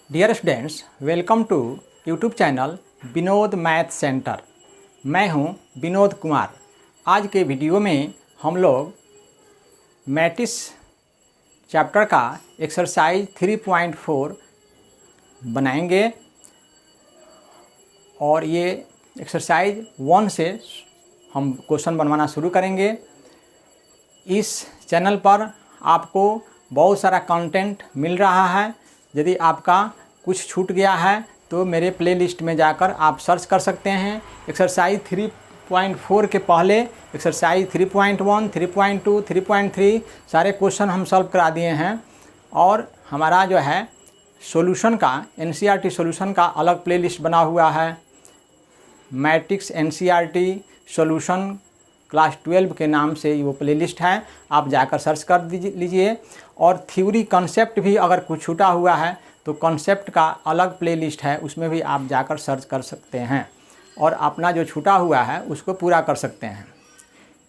Dear students, welcome to YouTube channel Vinod math centre. मैं हूं विनोद कुमार। आज के वीडियो में हम लोग मैट्रिक्स चैप्टर का एक्सरसाइज 3.4 बनाएंगे और ये एक्सरसाइज 1 से हम क्वेश्चन बनवाना शुरू करेंगे। इस चैनल पर आपको बहुत सारा कंटेंट मिल रहा है। यदि आपका कुछ छूट गया है तो मेरे प्लेलिस्ट में जाकर आप सर्च कर सकते हैं। एक्सरसाइज 3.4 के पहले एक्सरसाइज 3.1, 3.2, 3.3 सारे क्वेश्चन हम सॉल्व करा दिए हैं। और हमारा जो है सॉल्यूशन का एनसीईआरटी सॉल्यूशन का अलग प्लेलिस्ट बना हुआ है। मैट्रिक्स एनसीईआरटी सॉल्यूशन क्लास 12 के नाम से वो प्लेलिस्ट है, आप जाकर सर्च कर लीजिए। और थ्योरी कॉन्सेप्ट भी अगर कुछ छूटा हुआ है तो कॉन्सेप्ट का अलग प्लेलिस्ट है, उसमें भी आप जाकर सर्च कर सकते हैं और अपना जो छूटा हुआ है उसको पूरा कर सकते हैं।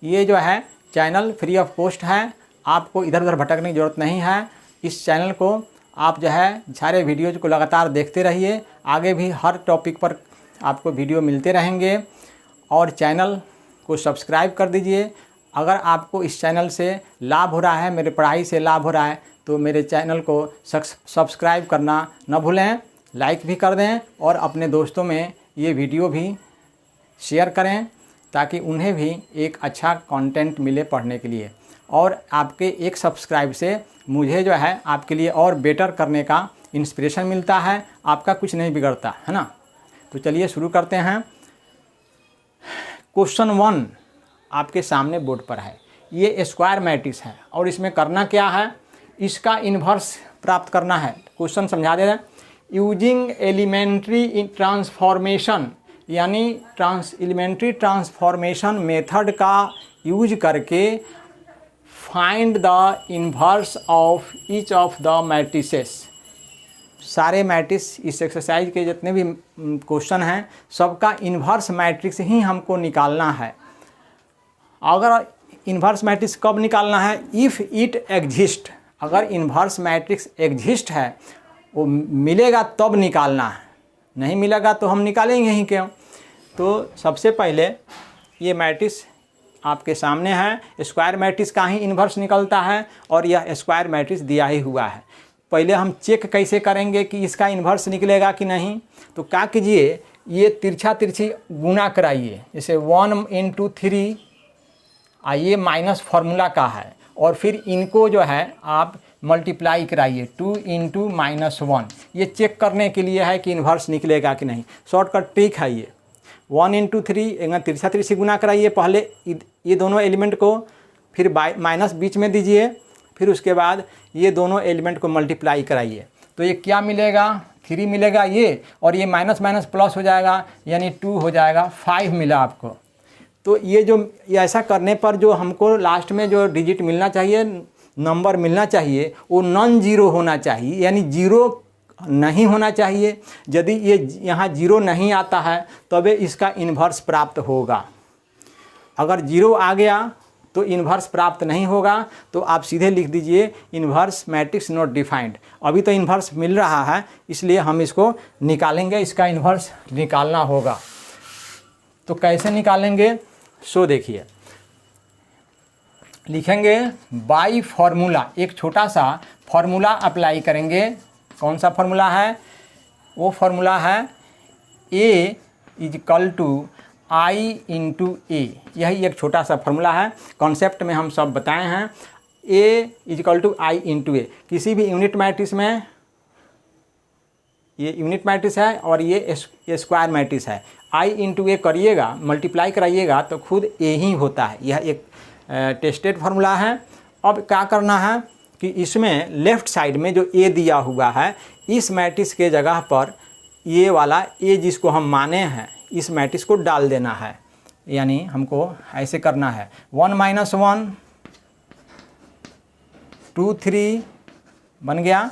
ये जो है चैनल फ्री ऑफ कॉस्ट है, आपको इधर उधर भटकने की ज़रूरत नहीं है। इस चैनल को आप जो है सारे वीडियोज़ को लगातार देखते रहिए, आगे भी हर टॉपिक पर आपको वीडियो मिलते रहेंगे। और चैनल को सब्सक्राइब कर दीजिए। अगर आपको इस चैनल से लाभ हो रहा है, मेरे पढ़ाई से लाभ हो रहा है, तो मेरे चैनल को सब्सक्राइब करना न भूलें, लाइक भी कर दें और अपने दोस्तों में ये वीडियो भी शेयर करें ताकि उन्हें भी एक अच्छा कंटेंट मिले पढ़ने के लिए। और आपके एक सब्सक्राइब से मुझे जो है आपके लिए और बेटर करने का इंस्पिरेशन मिलता है, आपका कुछ नहीं बिगड़ता है ना। तो चलिए शुरू करते हैं। क्वेश्चन 1 आपके सामने बोर्ड पर है। ये स्क्वायर मैट्रिक्स है और इसमें करना क्या है, इसका इन्वर्स प्राप्त करना है। क्वेश्चन समझा दे रहे हैं। यूजिंग एलिमेंट्री ट्रांसफॉर्मेशन, यानी एलिमेंट्री ट्रांसफॉर्मेशन मेथड का यूज करके find the inverse of each of the matrices. सारे मैट्रिक्स इस एक्सरसाइज के जितने भी क्वेश्चन हैं सबका इन्वर्स मैट्रिक्स ही हमको निकालना है। अगर इन्वर्स मैट्रिक्स कब निकालना है, इफ़ इट एग्जिस्ट, अगर इन्वर्स मैट्रिक्स एग्जिस्ट है वो मिलेगा तब निकालना है, नहीं मिलेगा तो हम निकालेंगे ही क्यों। तो सबसे पहले ये मैट्रिक्स आपके सामने है। स्क्वायर मैट्रिक्स का ही इन्वर्स निकलता है और यह स्क्वायर मैट्रिक्स दिया ही हुआ है। पहले हम चेक कैसे करेंगे कि इसका इन्वर्स निकलेगा कि नहीं। तो क्या कीजिए, ये तिरछा तिरछी गुना कराइए, जैसे 1 × 3 ये माइनस फार्मूला का है, और फिर इनको जो है आप मल्टीप्लाई कराइए 2 × -1। ये चेक करने के लिए है कि इन्वर्स निकलेगा कि नहीं। शॉर्टकट ट्रिक है ये। 1 × 3 तिरछा तिरछी गुना कराइए पहले ये दोनों एलिमेंट को, फिर माइनस बीच में दीजिए, फिर उसके बाद ये दोनों एलिमेंट को मल्टीप्लाई कराइए। तो ये क्या मिलेगा, 3 मिलेगा ये, और ये माइनस माइनस प्लस हो जाएगा यानी 2 हो जाएगा, 5 मिला आपको। तो ये जो ऐसा करने पर जो हमको लास्ट में जो डिजिट मिलना चाहिए, नंबर मिलना चाहिए, वो नॉन जीरो होना चाहिए, यानी जीरो नहीं होना चाहिए। यदि ये यहाँ जीरो नहीं आता है तबे इसका इन्वर्स प्राप्त होगा। अगर जीरो आ गया तो इन्वर्स प्राप्त नहीं होगा। तो आप सीधे लिख दीजिए इन्वर्स मैट्रिक्स नॉट डिफाइंड। अभी तो इन्वर्स मिल रहा है इसलिए हम इसको निकालेंगे, इसका इन्वर्स निकालना होगा। तो कैसे निकालेंगे सो देखिए, लिखेंगे बाई फार्मूला, एक छोटा सा फार्मूला अप्लाई करेंगे। कौन सा फार्मूला है, वो फार्मूला है A = I × A। यही एक छोटा सा फार्मूला है, कॉन्सेप्ट में हम सब बताए हैं। A = I × A। किसी भी यूनिट मैट्रिक्स में, ये यूनिट मैट्रिक्स है और ये स्क्वायर मैट्रिक्स है, I × A करिएगा, मल्टीप्लाई कराइएगा तो खुद A ही होता है। यह एक टेस्टेड फार्मूला है। अब क्या करना है कि इसमें लेफ़्ट साइड में जो A दिया हुआ है, इस मैट्रिक्स के जगह पर ये वाला A जिसको हम माने हैं इस मैट्रिक्स को डाल देना है। यानी हमको ऐसे करना है 1 - 1 2 3 बन गया।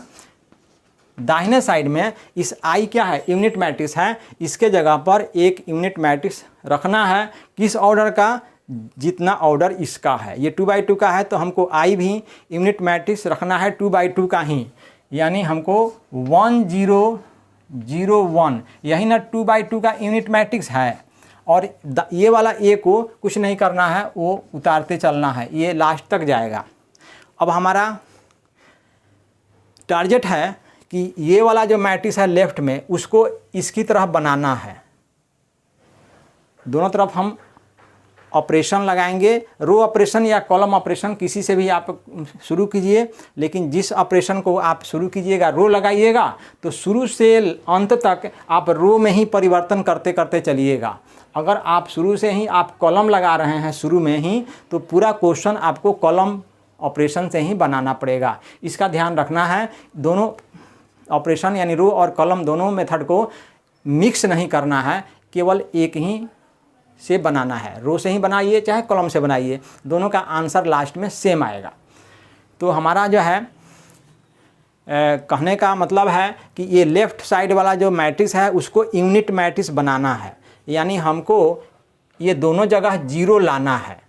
दाहिने साइड में इस I क्या है, यूनिट मैट्रिक्स है, इसके जगह पर एक यूनिट मैट्रिक्स रखना है। किस ऑर्डर का, जितना ऑर्डर इसका है। ये 2/2 का है तो हमको I भी यूनिट मैट्रिक्स रखना है 2/2 का ही। यानी हमको 1001 यही ना 2/2 का यूनिट मैट्रिक्स है। और ये वाला ए को कुछ नहीं करना है, वो उतारते चलना है, ये लास्ट तक जाएगा। अब हमारा टारगेट है कि ये वाला जो मैट्रिक्स है लेफ्ट में, उसको इसकी तरह बनाना है। दोनों तरफ हम ऑपरेशन लगाएंगे, रो ऑपरेशन या कॉलम ऑपरेशन, किसी से भी आप शुरू कीजिए, लेकिन जिस ऑपरेशन को आप शुरू कीजिएगा रो लगाइएगा तो शुरू से अंत तक आप रो में ही परिवर्तन करते करते चलिएगा। अगर आप शुरू से ही आप कॉलम लगा रहे हैं शुरू में ही, तो पूरा क्वेश्चन आपको कॉलम ऑपरेशन से ही बनाना पड़ेगा। इसका ध्यान रखना है। दोनों ऑपरेशन यानी रो और कॉलम दोनों मेथड को मिक्स नहीं करना है, केवल एक ही से बनाना है। रो से ही बनाइए चाहे कॉलम से बनाइए, दोनों का आंसर लास्ट में सेम आएगा। तो हमारा जो है कहने का मतलब है कि ये लेफ़्ट साइड वाला जो मैट्रिक्स है उसको यूनिट मैट्रिक्स बनाना है, यानी हमको ये दोनों जगह जीरो लाना है,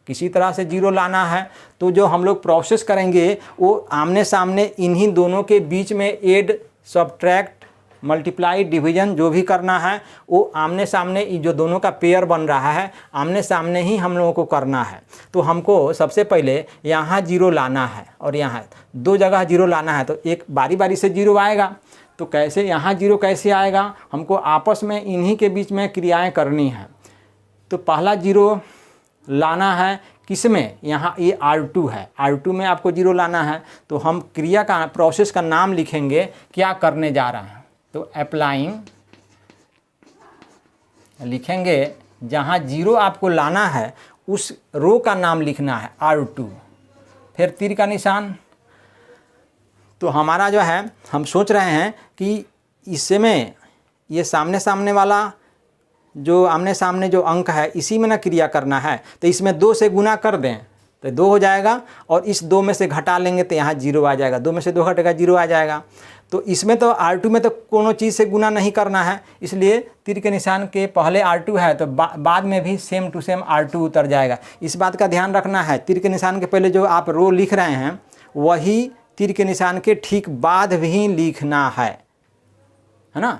किसी तरह से जीरो लाना है। तो जो हम लोग प्रोसेस करेंगे वो आमने सामने इन्हीं दोनों के बीच में ऐड, सब्ट्रैक्ट, मल्टीप्लाई, डिवीजन जो भी करना है वो आमने सामने, जो दोनों का पेयर बन रहा है आमने सामने ही हम लोगों को करना है। तो हमको सबसे पहले यहाँ जीरो लाना है और यहाँ दो जगह जीरो लाना है, तो एक बारी बारी से जीरो आएगा। तो कैसे यहाँ जीरो कैसे आएगा, हमको आपस में इन्हीं के बीच में क्रियाएं करनी है। तो पहला जीरो लाना है किस में, यहाँ ये R2 है, R2 में आपको जीरो लाना है। तो हम क्रिया का, प्रोसेस का नाम लिखेंगे, क्या करने जा रहे हैं। तो अप्लाइंग लिखेंगे, जहाँ जीरो आपको लाना है उस रो का नाम लिखना है R2, फिर तीर का निशान। तो हमारा जो है, हम सोच रहे हैं कि इसमें ये सामने सामने वाला जो आमने सामने जो अंक है इसी में ना क्रिया करना है, तो इसमें 2 से गुना कर दें तो 2 हो जाएगा, और इस 2 में से घटा लेंगे तो यहाँ जीरो आ जाएगा, 2 में से 2 घटेगा जीरो आ जाएगा। तो इसमें तो R2 में तो कोनो चीज़ से गुना नहीं करना है, इसलिए तीर के निशान के पहले R2 है तो बाद में भी सेम टू सेम R2 उतर जाएगा। इस बात का ध्यान रखना है, तीर के निशान के पहले जो आप रो लिख रहे हैं वही तीर के निशान के ठीक बाद भी लिखना है ना।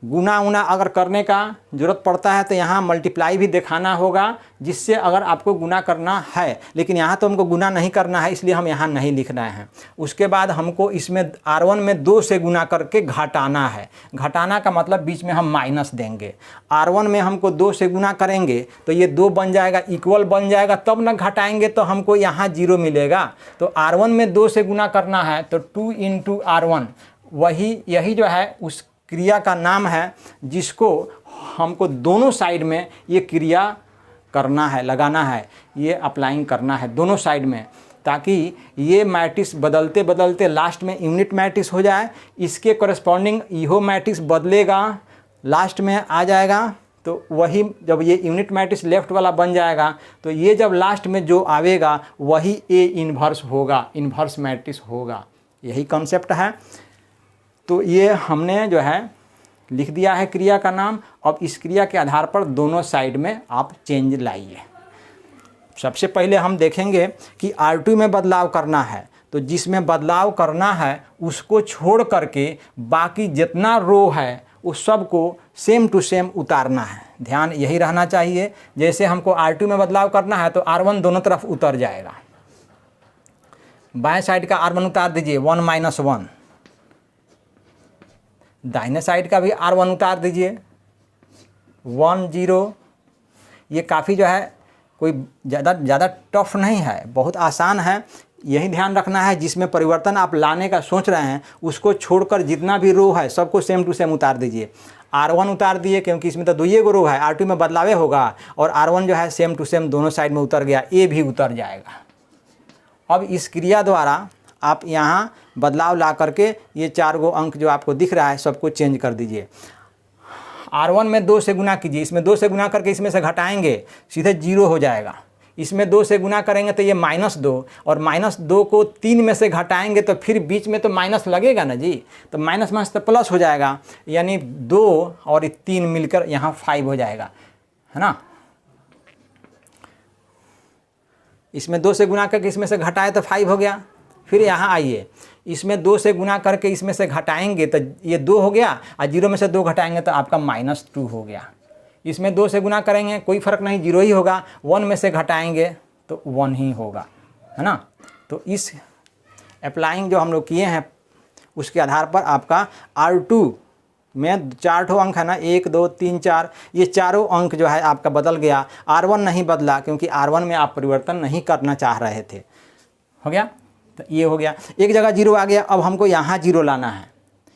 गुना उना अगर करने का ज़रूरत पड़ता है तो यहाँ मल्टीप्लाई भी दिखाना होगा, जिससे अगर आपको गुना करना है, लेकिन यहाँ तो हमको गुना नहीं करना है इसलिए हम यहाँ नहीं लिख रहे हैं। उसके बाद हमको इसमें R1 में 2 से गुना करके घटाना है। घटाना का मतलब बीच में हम माइनस देंगे। R1 में हमको 2 से गुना करेंगे तो ये 2 बन जाएगा, इक्वल बन जाएगा, तब ना घटाएंगे तो हमको यहाँ जीरो मिलेगा। तो R1 में 2 से गुना करना है तो 2 × R1, यही जो है उस क्रिया का नाम है जिसको हमको दोनों साइड में ये क्रिया करना है, लगाना है, ये अप्लाइंग करना है दोनों साइड में, ताकि ये मैट्रिक्स बदलते बदलते लास्ट में यूनिट मैट्रिक्स हो जाए। इसके कॉरेस्पॉन्डिंग इहो मैट्रिक्स बदलेगा, लास्ट में आ जाएगा। तो वही जब ये यूनिट मैट्रिक्स लेफ्ट वाला बन जाएगा तो ये जब लास्ट में जो आवेगा वही ए इन्वर्स होगा, इन्वर्स मैट्रिक्स होगा। यही कॉन्सेप्ट है। तो ये हमने जो है लिख दिया है क्रिया का नाम। अब इस क्रिया के आधार पर दोनों साइड में आप चेंज लाइए। सबसे पहले हम देखेंगे कि R2 में बदलाव करना है, तो जिसमें बदलाव करना है उसको छोड़ करके बाकी जितना रो है उस सब को सेम टू सेम उतारना है। ध्यान यही रहना चाहिए। जैसे हमको R2 में बदलाव करना है तो R1 दोनों तरफ उतर जाएगा। बाएं साइड का R1 उतार दीजिए 1 - 1, दाहिने साइड का भी R1 उतार दीजिए 1 0। ये काफ़ी जो है कोई ज़्यादा टफ नहीं है, बहुत आसान है। यही ध्यान रखना है, जिसमें परिवर्तन आप लाने का सोच रहे हैं उसको छोड़कर जितना भी रो है सबको सेम टू सेम उतार दीजिए। R1 उतार दिए क्योंकि इसमें तो 2 गो रो है, R2 में बदलावे होगा, और R1 जो है सेम टू सेम दोनों साइड में उतर गया, ए भी उतर जाएगा। अब इस क्रिया द्वारा आप यहाँ बदलाव ला करके ये 4 गो अंक जो आपको दिख रहा है सबको चेंज कर दीजिए। R1 में 2 से गुना कीजिए, इसमें 2 से गुना करके इसमें से घटाएंगे सीधे 0 हो जाएगा। इसमें 2 से गुना करेंगे तो ये -2, और -2 को 3 में से घटाएंगे तो फिर बीच में तो माइनस लगेगा ना जी, तो माइनस तो प्लस हो जाएगा, यानी 2 और 3 मिलकर यहाँ 5 हो जाएगा, है ना। इसमें 2 से गुना करके इसमें से घटाए तो 5 हो गया। फिर यहाँ आइए, इसमें 2 से गुना करके इसमें से घटाएंगे तो ये 2 हो गया, और 0 में से 2 घटाएंगे तो आपका -2 हो गया। इसमें 2 से गुना करेंगे कोई फ़र्क नहीं, 0 ही होगा। 1 में से घटाएंगे तो 1 ही होगा, है ना। तो इस अप्लाइंग जो हम लोग किए हैं उसके आधार पर आपका R2 में 4 ठो अंक है ना, 1 2 3 4, ये चारों अंक जो है आपका बदल गया। R1 नहीं बदला क्योंकि R1 में आप परिवर्तन नहीं करना चाह रहे थे। हो गया, तो ये हो गया। एक जगह 0 आ गया, अब हमको यहाँ 0 लाना है,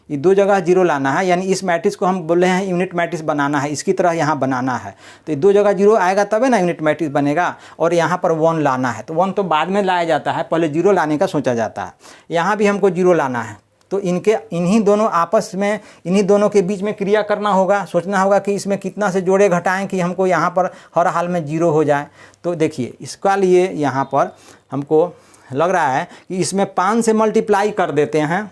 ये 2 जगह 0 लाना है, यानी इस मैट्रिक्स को हम बोल रहे हैं यूनिट मैट्रिक्स बनाना है, इसकी तरह यहाँ बनाना है। तो ये 2 जगह 0 आएगा तबे ना यूनिट मैट्रिक्स बनेगा, और यहाँ पर 1 लाना है। तो 1 तो बाद में लाया जाता है, पहले 0 लाने का सोचा जाता है। यहाँ भी हमको 0 लाना है, तो इन्हीं दोनों आपस में, इन्हीं दोनों के बीच में क्रिया करना होगा, सोचना होगा कि इसमें कितना से जोड़े घटाएं कि हमको यहाँ पर हर हाल में 0 हो जाए। तो देखिए इसका लिए यहाँ पर हमको लग रहा है कि इसमें 5 से मल्टीप्लाई कर देते हैं,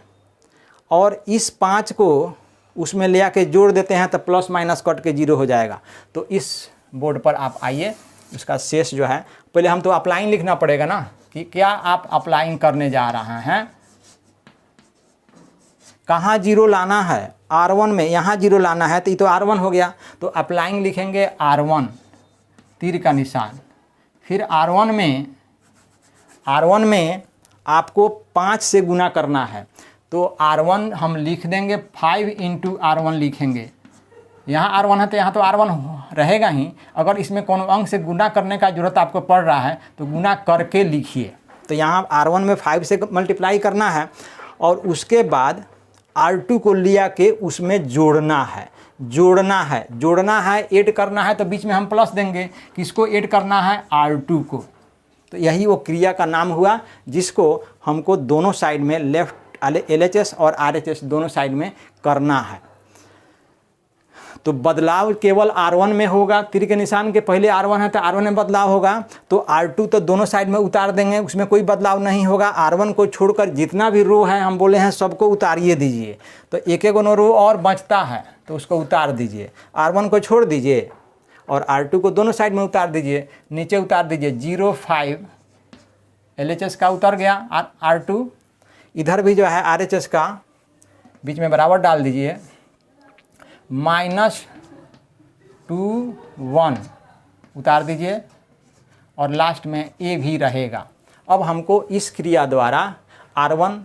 और इस 5 को उसमें ले आके जोड़ देते हैं, तो प्लस माइनस कट के 0 हो जाएगा। तो इस बोर्ड पर आप आइए, उसका शेष जो है, पहले हम तो अप्लाइंग लिखना पड़ेगा ना, कि क्या आप अप्लाइंग करने जा रहे हैं, कहाँ 0 लाना है। R1 में यहाँ 0 लाना है, तो ये तो R1 हो गया, तो अप्लाइंग लिखेंगे R1 तीर का निशान। फिर R1 में आपको 5 से गुना करना है, तो R1 हम लिख देंगे 5 × R1 लिखेंगे। यहाँ R1 है तो यहाँ तो R1 रहेगा ही। अगर इसमें कोनो अंक से गुना करने का ज़रूरत आपको पड़ रहा है तो गुना करके लिखिए। तो यहाँ R1 में 5 से मल्टीप्लाई करना है, और उसके बाद R2 को लिया के उसमें जोड़ना है, ऐड करना है। तो बीच में हम प्लस देंगे, किसको ऐड करना है, R2 को। तो यही वो क्रिया का नाम हुआ जिसको हमको दोनों साइड में, लेफ्ट LHS और RHS दोनों साइड में करना है। तो बदलाव केवल R1 में होगा, तीर के निशान के पहले R1 है तो R1 में बदलाव होगा। तो R2 तो दोनों साइड में उतार देंगे, उसमें कोई बदलाव नहीं होगा। R1 को छोड़कर जितना भी रो है हम बोले हैं सबको उतारिए दीजिए। तो एक रो और बचता है तो उसको उतार दीजिए, R1 को छोड़ दीजिए और R2 को दोनों साइड में उतार दीजिए, नीचे उतार दीजिए। 0 5 LHS का उतर गया, R2 इधर भी जो है RHS का बीच में बराबर डाल दीजिए। -2 1 उतार दीजिए, और लास्ट में A भी रहेगा। अब हमको इस क्रिया द्वारा R1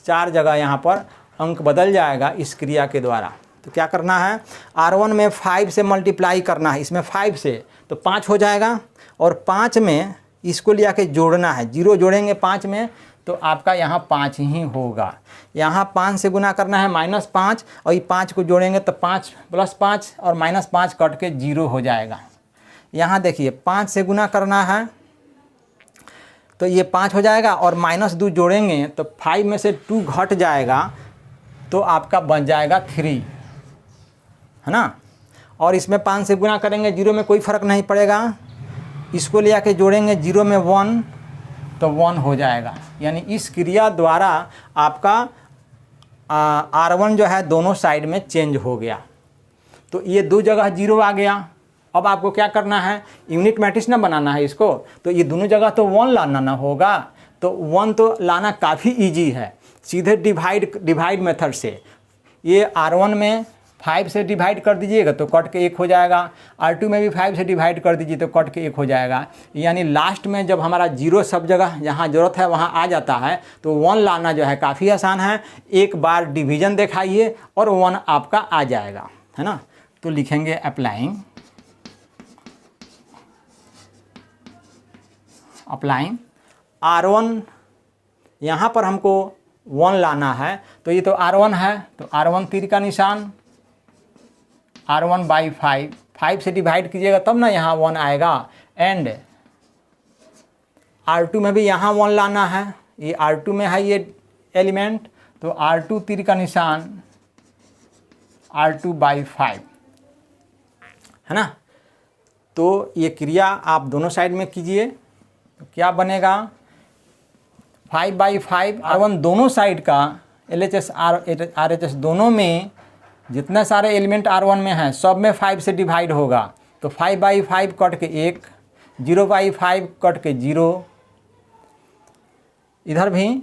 4 जगह यहाँ पर अंक बदल जाएगा इस क्रिया के द्वारा। तो क्या करना है, R1 में 5 से मल्टीप्लाई करना है, इसमें 5 से तो 5 हो जाएगा, और 5 में इसको लिया के जोड़ना है। 0 जोड़ेंगे 5 में तो आपका यहाँ 5 ही होगा। यहाँ 5 से गुना करना है -5, और ये 5 को जोड़ेंगे तो 5 + 5 और -5 कट के 0 हो जाएगा। यहाँ देखिए 5 से गुना करना है तो ये 5 हो जाएगा, और -2 जोड़ेंगे तो 5 में से 2 घट जाएगा तो आपका बन जाएगा 3, है ना। और इसमें 5 से गुना करेंगे, 0 में कोई फ़र्क नहीं पड़ेगा। इसको ले आके जोड़ेंगे 0 में 1 तो 1 हो जाएगा। यानी इस क्रिया द्वारा आपका R1 जो है दोनों साइड में चेंज हो गया। तो ये 2 जगह 0 आ गया। अब आपको क्या करना है, यूनिट मैट्रिक्स ना बनाना है इसको, तो ये दोनों जगह तो 1 लाना ना होगा। तो 1 तो लाना काफ़ी इजी है, सीधे डिवाइड मेथड से। ये R1 में 5 से डिवाइड कर दीजिएगा तो कट के 1 हो जाएगा। R2 में भी 5 से डिवाइड कर दीजिए तो कट के 1 हो जाएगा। यानी लास्ट में जब हमारा 0 सब जगह जहाँ ज़रूरत है वहाँ आ जाता है तो 1 लाना जो है काफ़ी आसान है। एक बार डिवीज़न दिखाइए और 1 आपका आ जाएगा, है ना। तो लिखेंगे अप्लाइंग R1, यहाँ पर हमको 1 लाना है। तो ये तो R1 है, तो R1 तीर का निशान, R1/5, 5 से डिवाइड कीजिएगा तब ना यहाँ 1 आएगा। एंड R2 में भी यहाँ 1 लाना है, ये R2 में है ये एलिमेंट, तो R2 तीर का निशान R2/5, है ना। तो ये क्रिया आप दोनों साइड में कीजिए तो क्या बनेगा, 5/5 R1 दोनों साइड का LHS RHS दोनों में जितने सारे एलिमेंट R1 में हैं सब में 5 से डिवाइड होगा। तो 5/5 कट के 1, 0/5 कट के 0, इधर भी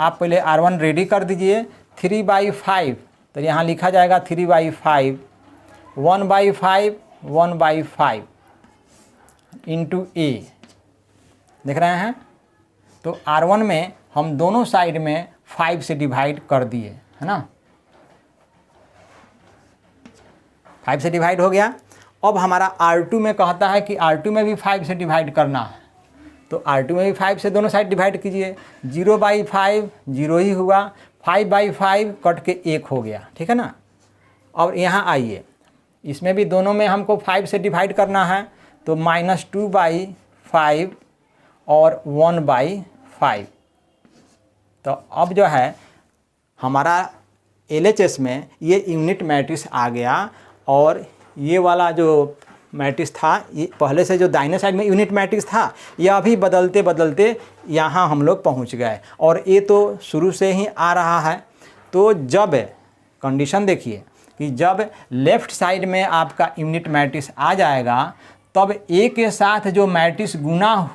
आप पहले R1 रेडी कर दीजिए। 3/5 तो यहाँ लिखा जाएगा 3/5, 1/5, 1/5 इंटू A, देख रहे हैं। तो R1 में हम दोनों साइड में 5 से डिवाइड कर दिए, है ना, 5 से डिवाइड हो गया। अब हमारा R2 में कहता है कि R2 में भी 5 से डिवाइड करना है, तो R2 में भी 5 से दोनों साइड डिवाइड कीजिए। 0/5 0 ही हुआ, 5/5 कट के 1 हो गया, ठीक है ना। और यहाँ आइए, इसमें भी दोनों में हमको 5 से डिवाइड करना है, तो -2/5 और 1/5। तो अब जो है हमारा LHS में ये यूनिट मैट्रिक्स आ गया, और ये वाला जो मैट्रिक्स था, ये पहले से जो दाहिने साइड में यूनिट मैट्रिक्स था, यह अभी बदलते बदलते यहाँ हम लोग पहुँच गए, और ये तो शुरू से ही आ रहा है। तो जब कंडीशन देखिए कि जब लेफ़्ट साइड में आपका यूनिट मैट्रिक्स आ जाएगा, तब A के साथ जो मैट्रिक्स गुना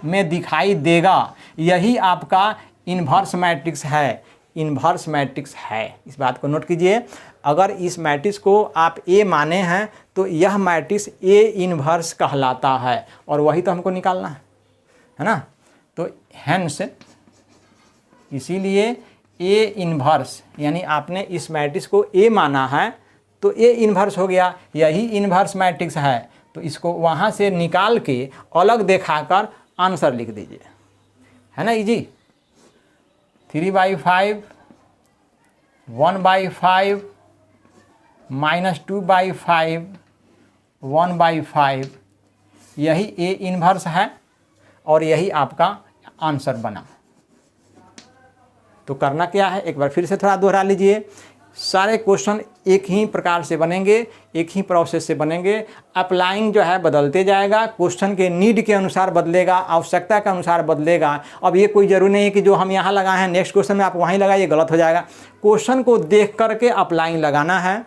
में दिखाई देगा, यही आपका इन्वर्स मैट्रिक्स है, इन्वर्स मैट्रिक्स है। इस बात को नोट कीजिए। अगर इस मैट्रिक्स को आप A माने हैं तो यह मैट्रिक्स A इन्वर्स कहलाता है, और वही तो हमको निकालना है ना। तो हेंस इसीलिए A इन्वर्स, यानी आपने इस मैट्रिक्स को A माना है तो A इन्वर्स हो गया, यही इन्वर्स मैट्रिक्स है। तो इसको वहाँ से निकाल के अलग दिखाकर आंसर लिख दीजिए, है ना, इजी। 3/5, 1/5, -2/5, 1/5, यही A इन्वर्स है, और यही आपका आंसर बना। तो करना क्या है, एक बार फिर से थोड़ा दोहरा लीजिए। सारे क्वेश्चन एक ही प्रकार से बनेंगे, एक ही प्रोसेस से बनेंगे। अप्लाइंग जो है बदलते जाएगा, क्वेश्चन के नीड के अनुसार बदलेगा, आवश्यकता के अनुसार बदलेगा। अब ये कोई ज़रूरी नहीं है कि जो हम यहाँ लगाए हैं नेक्स्ट क्वेश्चन में आप वहीं लगाइए, गलत हो जाएगा। क्वेश्चन को देख करके अप्लाइंग लगाना है।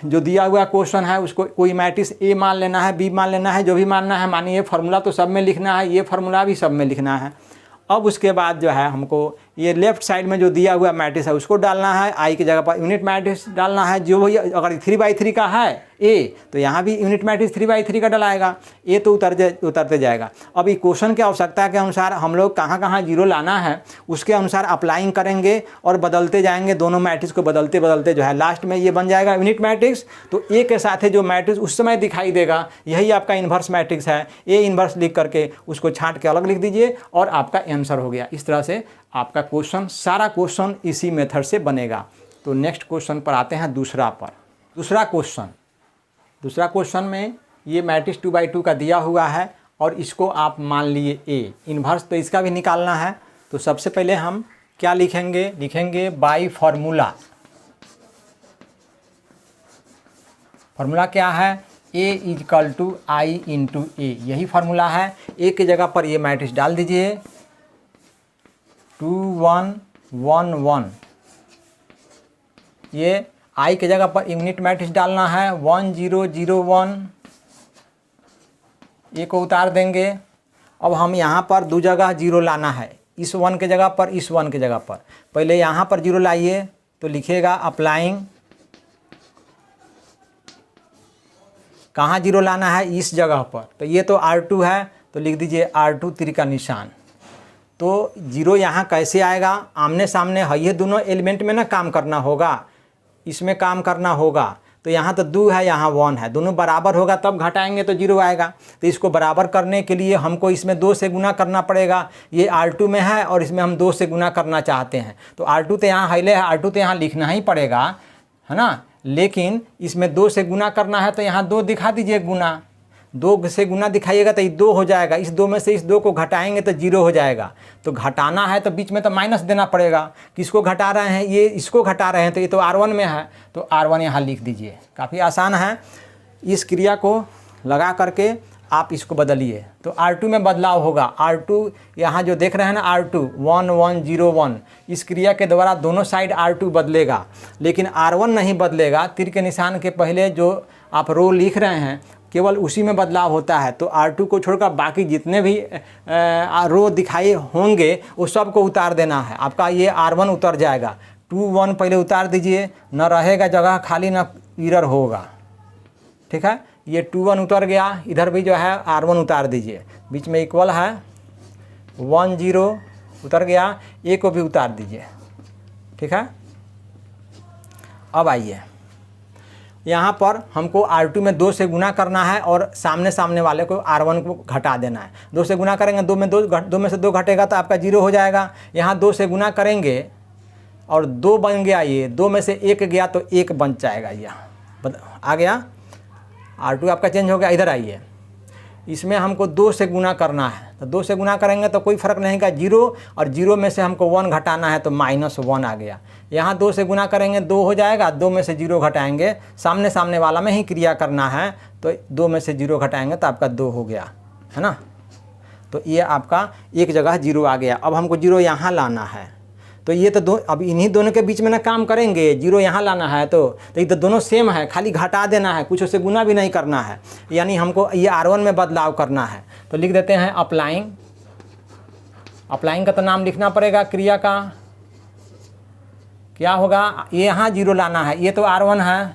जो दिया हुआ क्वेश्चन है उसको कोई मैट्रिक्स A मान लेना है, B मान लेना है, जो भी मानना है मानिए। ये फार्मूला तो सब में लिखना है, ये फार्मूला भी सब में लिखना है। अब उसके बाद जो है हमको ये लेफ़्ट साइड में जो दिया हुआ मैट्रिक्स है उसको डालना है, I की जगह पर यूनिट मैट्रिक्स डालना है। जो भी अगर 3/3 का है A, तो यहाँ भी यूनिट मैट्रिक्स 3/3 का डलाएगा, A तो उतरते जाएगा। अब ये क्वेश्चन की आवश्यकता के अनुसार हम लोग कहाँ कहाँ जीरो लाना है उसके अनुसार अप्लाइंग करेंगे और बदलते जाएंगे। दोनों मैट्रिक्स को बदलते बदलते जो है लास्ट में ये बन जाएगा यूनिट मैट्रिक्स। तो A के साथ जो मैट्रिक्स उस समय दिखाई देगा यही आपका इन्वर्स मैट्रिक्स है। A इन्वर्स लिख करके उसको छांट के अलग लिख दीजिए और आपका आंसर हो गया। इस तरह से आपका क्वेश्चन, सारा क्वेश्चन इसी मेथड से बनेगा। तो नेक्स्ट क्वेश्चन पर आते हैं दूसरा पर। दूसरा क्वेश्चन में ये मैट्रिक्स 2/2 का दिया हुआ है और इसको आप मान लिए A इन्वर्स, तो इसका भी निकालना है। तो सबसे पहले हम क्या लिखेंगे बाय फार्मूला। फार्मूला क्या है, A = I × A, यही फार्मूला है। A की जगह पर ये मैट्रिक्स डाल दीजिए 2 1 1 1। ये I की जगह पर यूनिट मैट्रिक्स डालना है 1 0 0 1। A को उतार देंगे। अब हम यहाँ पर दो जगह जीरो लाना है, इस 1 के जगह पर, इस 1 के जगह पर। पहले यहाँ पर जीरो लाइए तो लिखिएगा अप्लाइंग। कहाँ जीरो लाना है, इस जगह पर। तो ये तो R2 है तो लिख दीजिए R2 तीर का निशान। तो जीरो यहाँ कैसे आएगा, आमने सामने है, ये दोनों एलिमेंट में ना काम करना होगा, इसमें काम करना होगा। तो यहाँ तो 2 है, यहाँ 1 है, दोनों बराबर होगा तब घटाएंगे तो जीरो आएगा। तो इसको बराबर करने के लिए हमको इसमें 2 से गुना करना पड़ेगा। ये R2 में है और इसमें हम 2 से गुना करना चाहते हैं। तो R2 तो यहाँ हाईले है, R2 तो यहाँ लिखना ही पड़ेगा, है ना। लेकिन इसमें 2 से गुना करना है तो यहाँ 2 दिखा दीजिए गुना। 2 से गुना दिखाइएगा तो ये 2 हो जाएगा। इस 2 में से इस 2 को घटाएंगे तो 0 हो जाएगा। तो घटाना है तो बीच में तो माइनस देना पड़ेगा। किसको घटा रहे हैं, ये इसको घटा रहे हैं, तो ये तो R1 में है तो R1 यहाँ लिख दीजिए। काफ़ी आसान है। इस क्रिया को लगा करके आप इसको बदलिए तो R2 में बदलाव होगा। R2 यहाँ जो देख रहे हैं ना R2 1 1 0 1, इस क्रिया के द्वारा दोनों साइड R2 बदलेगा, लेकिन R1 नहीं बदलेगा। तीर के निशान के पहले जो आप रो लिख रहे हैं केवल उसी में बदलाव होता है। तो R2 को छोड़कर बाकी जितने भी रो दिखाई होंगे वो सब को उतार देना है। आपका ये R1 उतर जाएगा, 2 1 पहले उतार दीजिए, न रहेगा जगह खाली, न एरर होगा। ठीक है, ये 2 1 उतर गया, इधर भी जो है R1 उतार दीजिए, बीच में इक्वल है 1 0 उतर गया, ए को भी उतार दीजिए। ठीक है, अब आइए यहाँ पर हमको R2 में 2 से गुना करना है और सामने सामने वाले को R1 को घटा देना है। 2 से गुना करेंगे, 2 में से 2 घटेगा तो आपका 0 हो जाएगा। यहाँ 2 से गुना करेंगे और 2 बन गया, ये 2 में से 1 गया तो 1 बन जाएगा, यहाँ आ गया। R2 आपका चेंज हो गया। इधर आइए, इसमें हमको 2 से गुना करना है, तो 2 से गुना करेंगे तो कोई फ़र्क नहीं का 0, और 0 में से हमको 1 घटाना है तो -1 आ गया। यहाँ 2 से गुना करेंगे 2 हो जाएगा, 2 में से 0 घटाएंगे, सामने सामने वाला में ही क्रिया करना है, तो 2 में से 0 घटाएंगे तो आपका 2 हो गया, है ना। तो ये आपका एक जगह 0 आ गया। अब हमको 0 यहाँ लाना है, तो ये तो अब इन्हीं दोनों के बीच में ना काम करेंगे। 0 यहाँ लाना है तो ये तो दोनों सेम है, खाली घटा देना है, कुछ उससे गुना भी नहीं करना है, यानी हमको ये R1 में बदलाव करना है। तो लिख देते हैं अप्लाइंग। अप्लाइंग का तो नाम लिखना पड़ेगा क्रिया का, क्या होगा, ये यहाँ 0 लाना है, ये तो R1 है,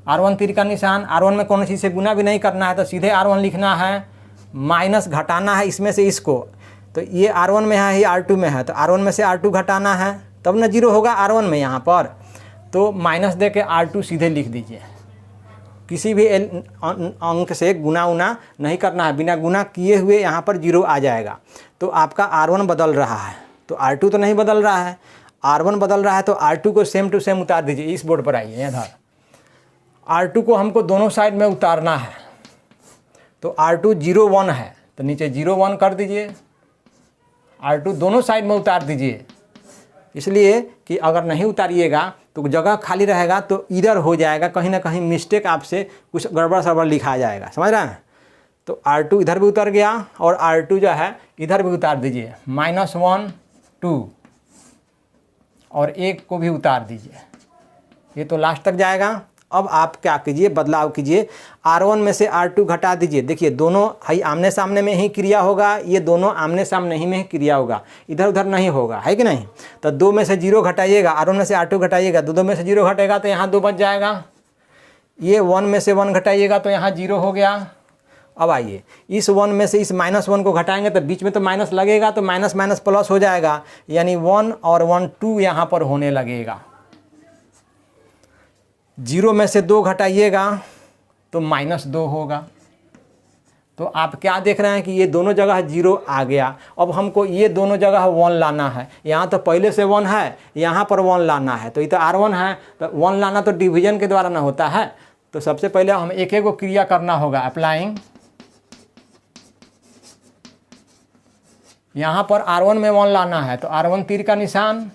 R1 तीर का निशान, R1 में कौन सी से गुना भी नहीं करना है, तो सीधे R1 लिखना है, माइनस घटाना है इसमें से इसको, तो ये R1 में है, ये R2 में है, तो R1 में से R2 घटाना है, तब ना 0 होगा R1 में यहाँ पर। तो माइनस दे के R2 सीधे लिख दीजिए, किसी भी अंक से गुना उना नहीं करना है, बिना गुना किए हुए यहाँ पर 0 आ जाएगा। तो आपका R1 बदल रहा है, तो R2 तो नहीं बदल रहा है, R1 बदल रहा है, तो R2 को सेम टू सेम उतार दीजिए। इस बोर्ड पर आइए, इधर R2 को हमको दोनों साइड में उतारना है, तो R2 0 1 है, तो नीचे 0 1 कर दीजिए, R2 दोनों साइड में उतार दीजिए, इसलिए कि अगर नहीं उतारिएगा तो जगह खाली रहेगा तो इधर हो जाएगा, कहीं ना कहीं मिस्टेक आपसे कुछ गड़बड़ सड़बड़ लिखा जाएगा, समझ रहे हैं। तो R2 इधर भी उतर गया और R2 जो है इधर भी उतार दीजिए, -1 2 और 1 को भी उतार दीजिए, ये तो लास्ट तक जाएगा। अब आप क्या कीजिए, बदलाव कीजिए, R1 में से R2 घटा दीजिए। देखिए दोनों है आमने सामने में ही क्रिया होगा, ये दोनों आमने सामने ही में ही क्रिया होगा, इधर उधर नहीं होगा, है कि नहीं। तो 2 में से 0 घटाइएगा, R1 में से R2 घटाइएगा, 2 में से 0 घटेगा तो यहाँ 2 बच जाएगा। ये 1 में से 1 घटाइएगा तो यहाँ 0 हो गया। अब आइए, इस 1 में से इस -1 को घटाएंगे तो बीच में तो माइनस लगेगा, तो माइनस माइनस प्लस हो जाएगा, यानी 1 और 1 2 यहाँ पर होने लगेगा। 0 में से 2 घटाइएगा तो -2 होगा। तो आप क्या देख रहे हैं कि ये दोनों जगह 0 आ गया। अब हमको ये दोनों जगह 1 लाना है, यहाँ तो पहले से 1 है, यहाँ पर 1 लाना है, तो ये तो R1 है, तो 1 लाना तो डिवीजन के द्वारा ना होता है। तो सबसे पहले हम एक एक को क्रिया करना होगा, अप्लाइंग। यहाँ पर R1 में 1 लाना है, तो R1 तीर का निशान,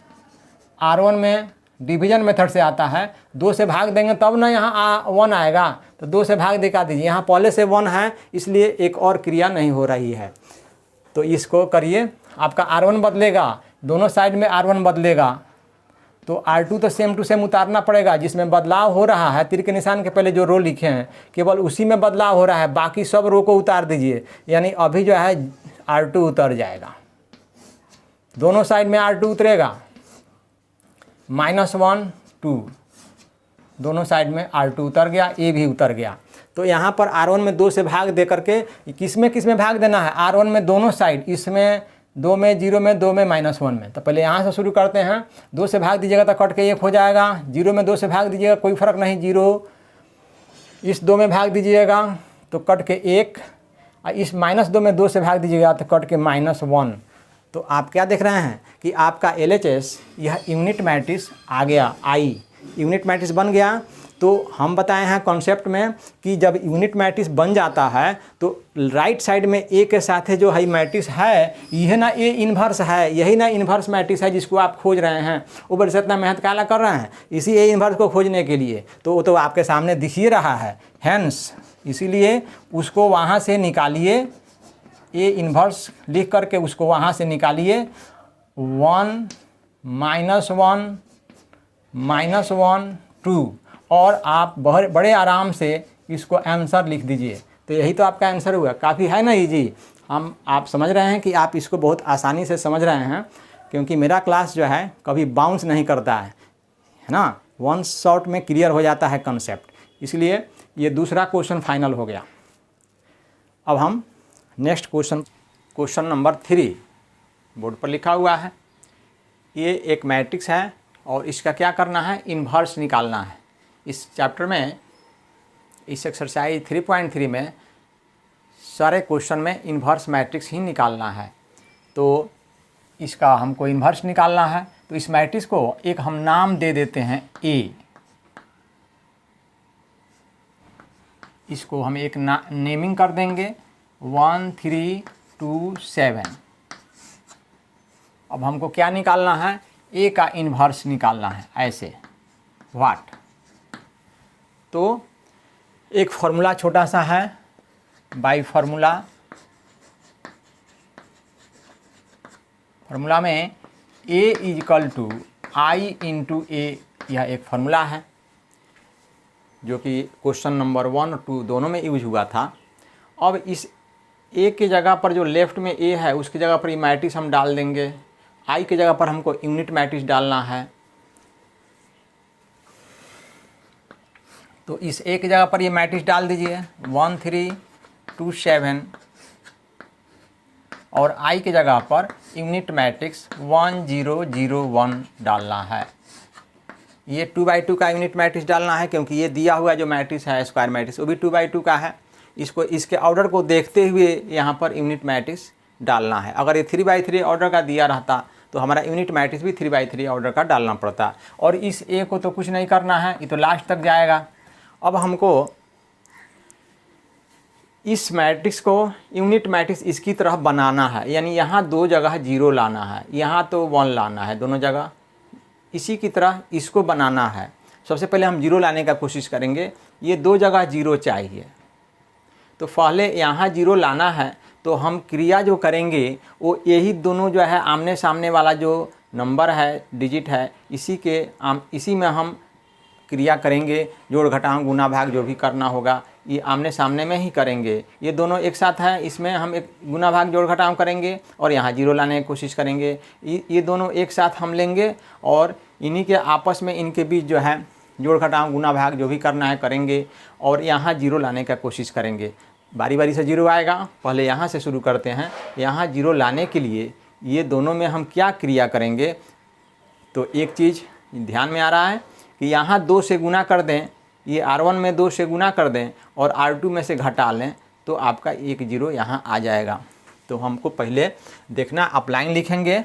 R1 में डिवीजन मेथड से आता है, 2 से भाग देंगे तब ना यहाँ 1 आएगा, तो 2 से भाग दिखा दीजिए। यहाँ पहले से 1 है, इसलिए एक और क्रिया नहीं हो रही है, तो इसको करिए। आपका R1 बदलेगा, दोनों साइड में R1 बदलेगा, तो R2 तो सेम टू सेम उतारना पड़ेगा। जिसमें बदलाव हो रहा है, तीर के निशान के पहले जो रो लिखे हैं केवल उसी में बदलाव हो रहा है, बाकी सब रो को उतार दीजिए, यानी अभी जो है R2 उतर जाएगा, दोनों साइड में R2 उतरेगा, -1 2 दोनों साइड में R2 उतर गया, ए भी उतर गया। तो यहाँ पर R1 में 2 से भाग दे करके किस में भाग देना है, R1 में दोनों साइड, इसमें 2 में 0 में 2 में -1 में। तो पहले यहाँ से शुरू करते हैं, 2 से भाग दीजिएगा तो कट के 1 हो जाएगा, 0 में 2 से भाग दीजिएगा कोई फ़र्क नहीं 0, इस 2 में भाग दीजिएगा तो कट के 1, इस -2 में 2 से भाग दीजिएगा तो कट के -1। तो आप क्या देख रहे हैं कि आपका LHS यह यूनिट मैट्रिक्स आ गया, आई यूनिट मैट्रिक्स बन गया। तो हम बताए हैं कॉन्सेप्ट में कि जब यूनिट मैट्रिक्स बन जाता है तो राइट साइड में ए के साथ जो है मैट्रिक्स है, यह ना ए इन्वर्स है, यही ना इन्वर्स मैट्रिक्स है जिसको आप खोज रहे हैं। ऊपर से इतना मेहनत काला कर रहे हैं इसी ए इन्वर्स को खोजने के लिए, तो वो तो आपके सामने दिख ही रहा है। हैंस इसीलिए उसको वहाँ से निकालिए, ए इन्वर्स लिख करके उसको वहाँ से निकालिए। 1 -1 -1 2 और आप बड़े आराम से इसको आंसर लिख दीजिए। तो यही तो आपका आंसर हुआ। काफ़ी है ना इजी। आप समझ रहे हैं कि आप इसको बहुत आसानी से समझ रहे हैं, क्योंकि मेरा क्लास जो है कभी बाउंस नहीं करता है ना, वन शॉट में क्लियर हो जाता है कंसेप्ट। इसलिए ये दूसरा क्वेश्चन फाइनल हो गया। अब हम नेक्स्ट क्वेश्चन नंबर 3 बोर्ड पर लिखा हुआ है। ये एक मैट्रिक्स है और इसका क्या करना है, इन्वर्स निकालना है। इस चैप्टर में, इस एक्सरसाइज 3.3 में सारे क्वेश्चन में इन्वर्स मैट्रिक्स ही निकालना है। तो इसका हमको इन्वर्स निकालना है, तो इस मैट्रिक्स को एक हम नाम दे देते हैं ए। इसको हम एक नेमिंग कर देंगे 1 3 2 7। अब हमको क्या निकालना है, ए का इन्वर्स निकालना है। ऐसे व्हाट, तो एक फॉर्मूला छोटा सा है, बाई फार्मूला में a is equal to I into A, यह एक फार्मूला है जो कि क्वेश्चन नंबर 1 और 2 दोनों में यूज हुआ था। अब इस ए की जगह पर जो लेफ्ट में ए है उसकी जगह पर ये मैट्रिक्स हम डाल देंगे। आई की जगह पर हमको यूनिट मैट्रिक्स डालना है, तो इस ए की जगह पर ये मैट्रिक्स डाल दीजिए 1 3 2 7 और आई की जगह पर यूनिट मैट्रिक्स 1 0 0 1 डालना है। ये 2/2 का यूनिट मैट्रिक्स डालना है, क्योंकि ये दिया हुआ जो मैट्रिक्स है स्क्वायर मैट्रिक्स वो भी 2/2 का है। इसको इसके ऑर्डर को देखते हुए यहाँ पर यूनिट मैट्रिक्स डालना है। अगर ये 3/3 ऑर्डर का दिया रहता तो हमारा यूनिट मैट्रिक्स भी 3/3 ऑर्डर का डालना पड़ता। और इस ए को तो कुछ नहीं करना है, ये तो लास्ट तक जाएगा। अब हमको इस मैट्रिक्स को यूनिट मैट्रिक्स इसकी तरह बनाना है, यानी यहाँ 2 जगह 0 लाना है, यहाँ तो 1 लाना है, दोनों जगह इसी की तरह इसको बनाना है। सबसे पहले हम 0 लाने का कोशिश करेंगे। ये 2 जगह 0 चाहिए, तो पहले यहाँ 0 लाना है। तो हम क्रिया जो करेंगे वो यही दोनों जो है आमने सामने वाला जो नंबर है, डिजिट है, इसी में हम क्रिया करेंगे। जोड़ घटाव गुना भाग जो भी करना होगा ये आमने सामने में ही करेंगे। ये दोनों एक साथ है, इसमें हम एक गुना भाग जोड़ घटाव करेंगे और यहाँ 0 लाने की कोशिश करेंगे। ये दोनों एक साथ हम लेंगे और इन्हीं के आपस में इनके बीच जो है जोड़ घटाव गुना भाग जो भी करना है करेंगे और यहाँ 0 लाने का कोशिश करेंगे। बारी बारी से 0 आएगा, पहले यहाँ से शुरू करते हैं। यहाँ 0 लाने के लिए ये दोनों में हम क्या क्रिया करेंगे, तो एक चीज़ ध्यान में आ रहा है कि यहाँ 2 से गुना कर दें, ये R1 में 2 से गुना कर दें और R2 में से घटा लें, तो आपका 1 0 यहाँ आ जाएगा। तो हमको पहले देखना, अप्लाइंग लिखेंगे।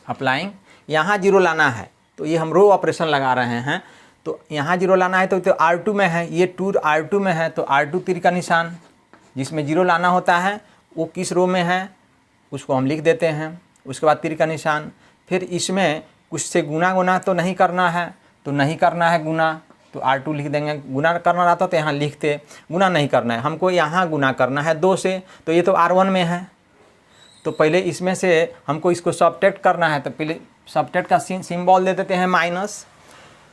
अप्लाइंग यहाँ 0 लाना है, तो ये हम रो ऑपरेशन लगा रहे हैं। तो यहाँ 0 लाना है तो R2 में है, ये 2 R2 में है, तो R2 तीर का निशान जिसमें 0 लाना होता है वो किस रो में है उसको हम लिख देते हैं। उसके बाद तीर का निशान, फिर इसमें कुछ से गुना तो नहीं करना है, तो नहीं करना है गुना, तो R2 लिख देंगे। गुना करना रहता तो यहाँ लिखते, गुना नहीं करना है हमको, यहाँ गुना करना है 2 से, तो ये तो R1 में है। तो पहले इसमें से हमको इसको सबट्रैक्ट करना है, तो पहले सबट्रैक्ट का सिंबल दे देते हैं माइनस।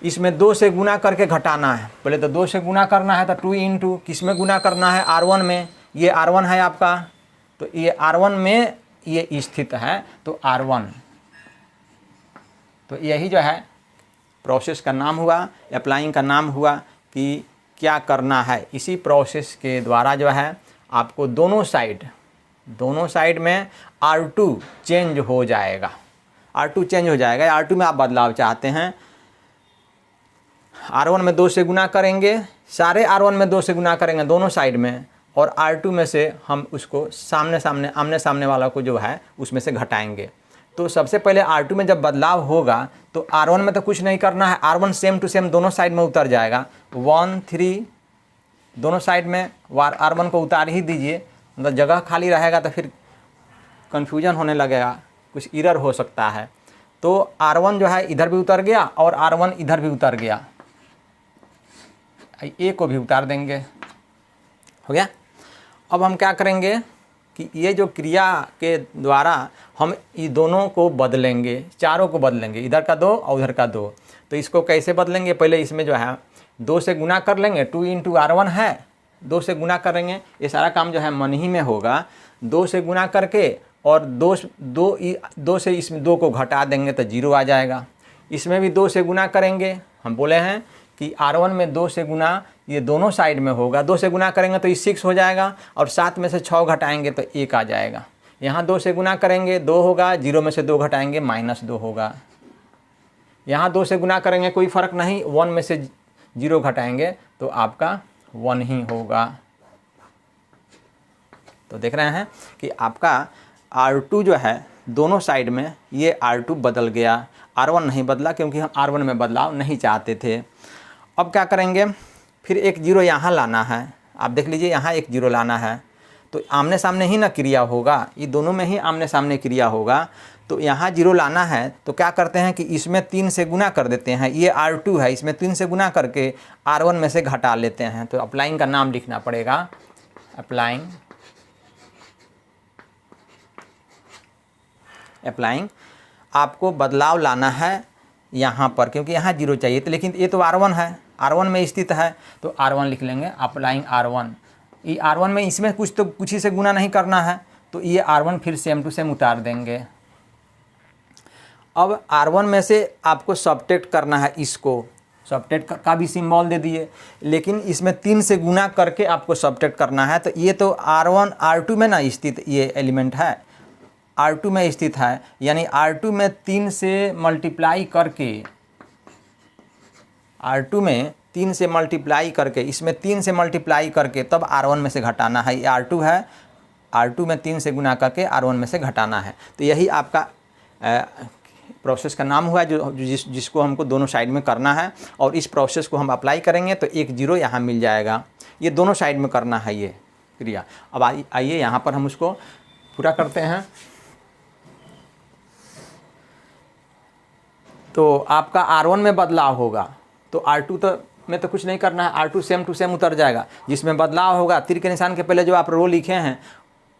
इसमें 2 से गुना करके घटाना है, पहले तो 2 से गुना करना है, तो 2 इंटू किस में गुना करना है, R1 में। ये R1 है आपका, तो ये R1 में ये स्थित है, तो R1। तो यही जो है प्रोसेस का नाम हुआ, अप्लाइंग का नाम हुआ कि क्या करना है। इसी प्रोसेस के द्वारा जो है आपको दोनों साइड में R2 चेंज हो जाएगा। R2 चेंज हो जाएगा, R2 में आप बदलाव चाहते हैं। R1 में 2 से गुना करेंगे, सारे R1 में 2 से गुना करेंगे दोनों साइड में, और R2 में से हम उसको आमने सामने वाला को जो है उसमें से घटाएंगे। तो सबसे पहले R2 में जब बदलाव होगा तो R1 में तो कुछ नहीं करना है, R1 सेम टू सेम दोनों साइड में उतर जाएगा, 1 3 दोनों साइड में R1 को उतार ही दीजिए, मतलब जगह खाली रहेगा तो फिर कन्फ्यूजन होने लगेगा, कुछ एरर हो सकता है। तो R1 जो है इधर भी उतर गया और R1 इधर भी उतर गया, ए को भी उतार देंगे, हो गया। अब हम क्या करेंगे कि ये जो क्रिया के द्वारा हम ये दोनों को बदलेंगे, चारों को बदलेंगे, इधर का 2 और उधर का 2। तो इसको कैसे बदलेंगे, पहले इसमें जो है 2 से गुना कर लेंगे, 2 × R1 है, 2 से गुना करेंगे, ये सारा काम जो है मन ही में होगा। 2 से गुना करके और 2 से इसमें 2 को घटा देंगे तो 0 आ जाएगा। इसमें भी 2 से गुना करेंगे, हम बोले हैं कि R1 में 2 से गुना ये दोनों साइड में होगा, 2 से गुना करेंगे तो ये 6 हो जाएगा और 7 में से 6 घटाएंगे तो 1 आ जाएगा। यहाँ 2 से गुना करेंगे 2 होगा, 0 में से 2 घटाएंगे -2 होगा। यहाँ 2 से गुना करेंगे कोई फ़र्क नहीं, 1 में से 0 घटाएंगे तो आपका 1 ही होगा। तो देख रहे हैं कि आपका R2 जो है दोनों साइड में ये R2 बदल गया, R1 नहीं बदला क्योंकि हम R1 में बदलाव नहीं चाहते थे। अब क्या करेंगे, फिर एक 0 यहाँ लाना है, आप देख लीजिए यहाँ एक 0 लाना है, तो आमने सामने ही ना क्रिया होगा, ये दोनों में ही आमने सामने क्रिया होगा। तो यहाँ 0 लाना है तो क्या करते हैं कि इसमें 3 से गुना कर देते हैं, ये R2 है, इसमें 3 से गुना करके R1 में से घटा लेते हैं। तो अप्लाइंग का नाम लिखना पड़ेगा, अप्लाइंग आपको बदलाव लाना है यहाँ पर, क्योंकि यहाँ 0 चाहिए तो, लेकिन ये तो R1 है, R1 में स्थित है तो R1 लिख लेंगे, अप्लाइंग R1। ये R1 में इसमें कुछ ही से गुना नहीं करना है, तो ये R1 फिर सेम टू सेम उतार देंगे। अब R1 में से आपको सबट्रैक्ट करना है, इसको सबट्रैक्ट का भी सिंबल दे दिए, लेकिन इसमें 3 से गुना करके आपको सबट्रैक्ट करना है। तो ये तो R1 R2 में ना स्थित ये एलिमेंट है, R2 में स्थित है, यानी R2 में 3 से मल्टीप्लाई करके, R2 में 3 से मल्टीप्लाई करके, इसमें 3 से मल्टीप्लाई करके तब R1 में से घटाना है। ये R2 है, R2 में 3 से गुना करके R1 में से घटाना है। तो यही आपका प्रोसेस का नाम हुआ जिसको हमको दोनों साइड में करना है, और इस प्रोसेस को हम अप्लाई करेंगे तो एक 0 यहाँ मिल जाएगा। ये दोनों साइड में करना है ये क्रिया। अब आइए यहाँ पर हम उसको पूरा करते हैं। तो आपका R1 में बदलाव होगा तो R2 तो में तो कुछ नहीं करना है, R2 सेम टू सेम उतर जाएगा। जिसमें बदलाव होगा तीर के निशान के पहले जो आप रो लिखे हैं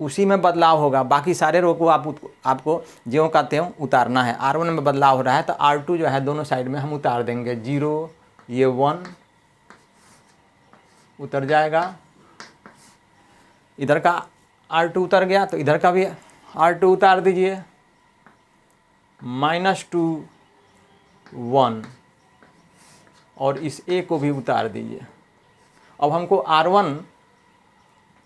उसी में बदलाव होगा, बाकी सारे रो को आपको ज्यों का त्यों उतारना है। R1 में बदलाव हो रहा है तो R2 जो है दोनों साइड में हम उतार देंगे, 0 ये 1 उतर जाएगा, इधर का R2 उतर गया तो इधर का भी R2 उतार दीजिए, -2 1 और इस A को भी उतार दीजिए। अब हमको R1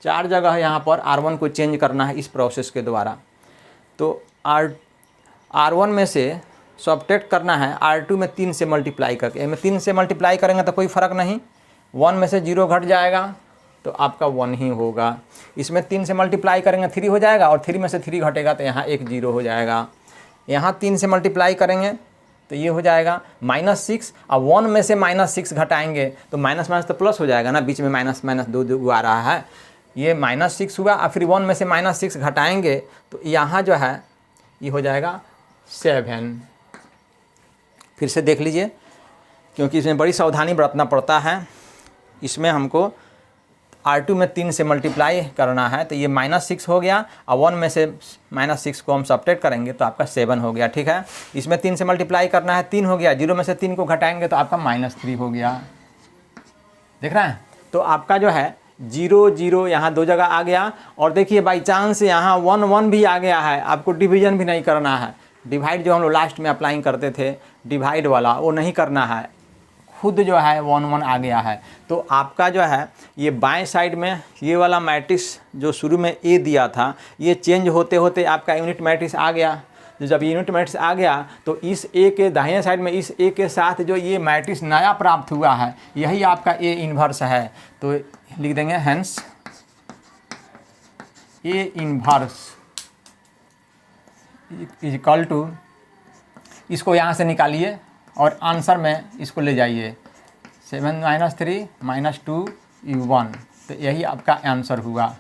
4 जगह यहाँ पर R1 को चेंज करना है इस प्रोसेस के द्वारा। तो R1 में से सबट्रैक्ट करना है R2 में 3 से मल्टीप्लाई करके, में 3 से मल्टीप्लाई करेंगे तो कोई फ़र्क नहीं, 1 में से 0 घट जाएगा तो आपका 1 ही होगा। इसमें 3 से मल्टीप्लाई करेंगे 3 हो जाएगा और 3 में से 3 घटेगा तो यहाँ एक 0 हो जाएगा। यहाँ 3 से मल्टीप्लाई करेंगे तो ये हो जाएगा -6, और 1 में से -6 घटाएंगे तो माइनस माइनस तो प्लस हो जाएगा ना, बीच में माइनस माइनस 2 आ रहा है, ये -6 हुआ और फिर 1 में से -6 घटाएंगे तो यहाँ जो है ये हो जाएगा 7। फिर से देख लीजिए क्योंकि इसमें बड़ी सावधानी बरतना पड़ता है। इसमें हमको R2 में 3 से मल्टीप्लाई करना है तो ये -6 हो गया, और 1 में से -6 को हम सबट्रैक्ट करेंगे तो आपका 7 हो गया, ठीक है। इसमें 3 से मल्टीप्लाई करना है 3 हो गया, 0 में से 3 को घटाएंगे तो आपका -3 हो गया, देख रहे हैं। तो आपका जो है 0 0 यहाँ 2 जगह आ गया, और देखिए बाई चांस यहाँ 1 1 भी आ गया है, आपको डिवीजन भी नहीं करना है। डिवाइड जो हम लोग लास्ट में अप्लाइंग करते थे डिवाइड वाला वो नहीं करना है, खुद जो है 1 1 आ गया है। तो आपका जो है ये बाएं साइड में ये वाला मैट्रिक्स जो शुरू में A दिया था ये चेंज होते होते आपका यूनिट मैट्रिक्स आ गया। जब यूनिट मैट्रिक्स आ गया तो इस A के दाहिने साइड में इस A के साथ जो ये मैट्रिक्स नया प्राप्त हुआ है यही आपका A इन्वर्स है। तो लिख देंगे hence A inverse is equal to, इसको यहाँ से निकालिए और आंसर में इसको ले जाइए 7 - 3 - 2 U1, तो यही आपका आंसर हुआ।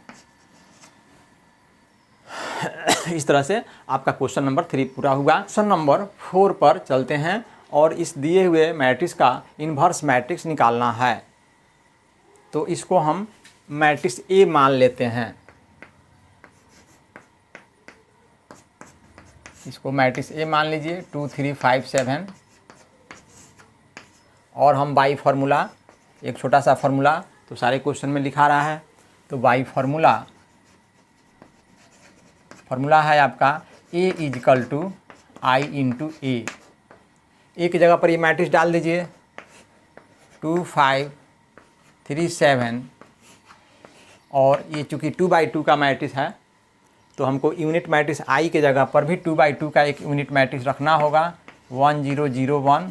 इस तरह से आपका क्वेश्चन नंबर 3 पूरा हुआ। क्वेश्चन नंबर 4 पर चलते हैं और इस दिए हुए मैट्रिक्स का इन्वर्स मैट्रिक्स निकालना है। तो इसको हम मैट्रिक्स ए मान लेते हैं। इसको मैट्रिक्स ए मान लीजिए 2 3 5 7, और हम बाई फार्मूला, एक छोटा सा फार्मूला तो सारे क्वेश्चन में लिखा रहा है। तो बाई फार्मूला है आपका A = I × A। ए की जगह पर ये मैट्रिक्स डाल दीजिए 2 5 3 7, और ये चूँकि 2/2 का मैट्रिक्स है तो हमको यूनिट मैट्रिक्स आई के जगह पर भी 2/2 का एक यूनिट मैट्रिक्स रखना होगा। 1 0 0 1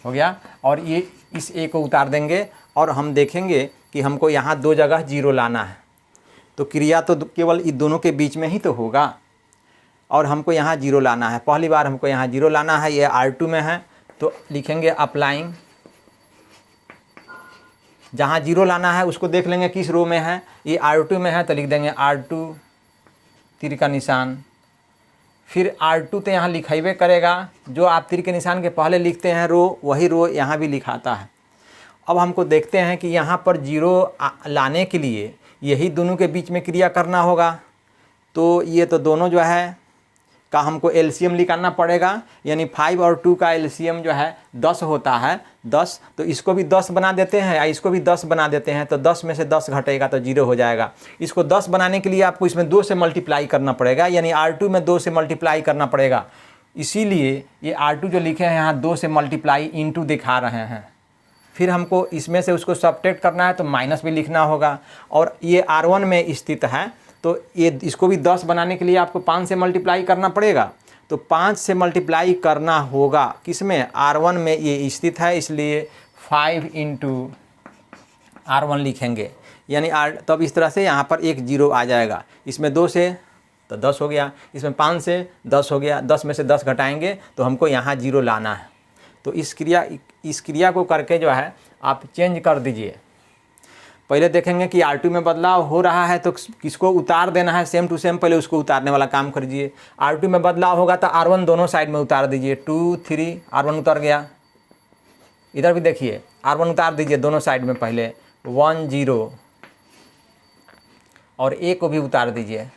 हो गया, और ये इस ए को उतार देंगे और हम देखेंगे कि हमको यहाँ 2 जगह 0 लाना है। तो क्रिया तो केवल इन दोनों के बीच में ही तो होगा, और हमको यहाँ 0 लाना है। पहली बार हमको यहाँ 0 लाना है। ये R2 में है तो लिखेंगे अप्लाइंग। जहाँ 0 लाना है उसको देख लेंगे किस रो में है। ये R2 में है तो लिख देंगे R2 तीर का निशान। फिर R2 तो यहाँ लिखेबे करेगा, जो आप तीर के निशान के पहले लिखते हैं रो, वही रो यहाँ भी लिखाता है। अब हमको देखते हैं कि यहाँ पर 0 लाने के लिए यही दोनों के बीच में क्रिया करना होगा। तो ये तो दोनों जो है का हमको एलसीएम निकालना पड़ेगा, यानी 5 और 2 का एलसीएम जो है 10 होता है 10। तो इसको भी 10 बना देते हैं या इसको भी 10 बना देते हैं, तो 10 में से 10 घटेगा तो 0 हो जाएगा। इसको 10 बनाने के लिए आपको इसमें 2 से मल्टीप्लाई करना पड़ेगा, यानी R2 में 2 से मल्टीप्लाई करना पड़ेगा। इसीलिए ये R2 जो लिखे हैं यहाँ 2 से मल्टीप्लाई इंटू दिखा रहे हैं। फिर हमको इसमें से उसको सब्ट्रैक्ट करना है तो माइनस भी लिखना होगा, और ये R1 में स्थित है तो ये इसको भी 10 बनाने के लिए आपको 5 से मल्टीप्लाई करना पड़ेगा। तो 5 से मल्टीप्लाई करना होगा किसमें, R1 में ये स्थित है, इसलिए 5 × R1 लिखेंगे, यानी तब इस तरह से यहाँ पर एक 0 आ जाएगा। इसमें 2 से तो 10 हो गया, इसमें 5 से 10 हो गया, 10 में से 10 घटाएंगे तो हमको यहाँ 0 लाना है। तो इस क्रिया को करके जो है आप चेंज कर दीजिए। पहले देखेंगे कि R2 में बदलाव हो रहा है तो किसको उतार देना है, सेम टू सेम पहले उसको उतारने वाला काम करिए। R2 में बदलाव होगा तो R1 दोनों साइड में उतार दीजिए। 2 3 R1 उतर गया। इधर भी देखिए R1 उतार दीजिए दोनों साइड में, पहले 1 0, और A को भी उतार दीजिए।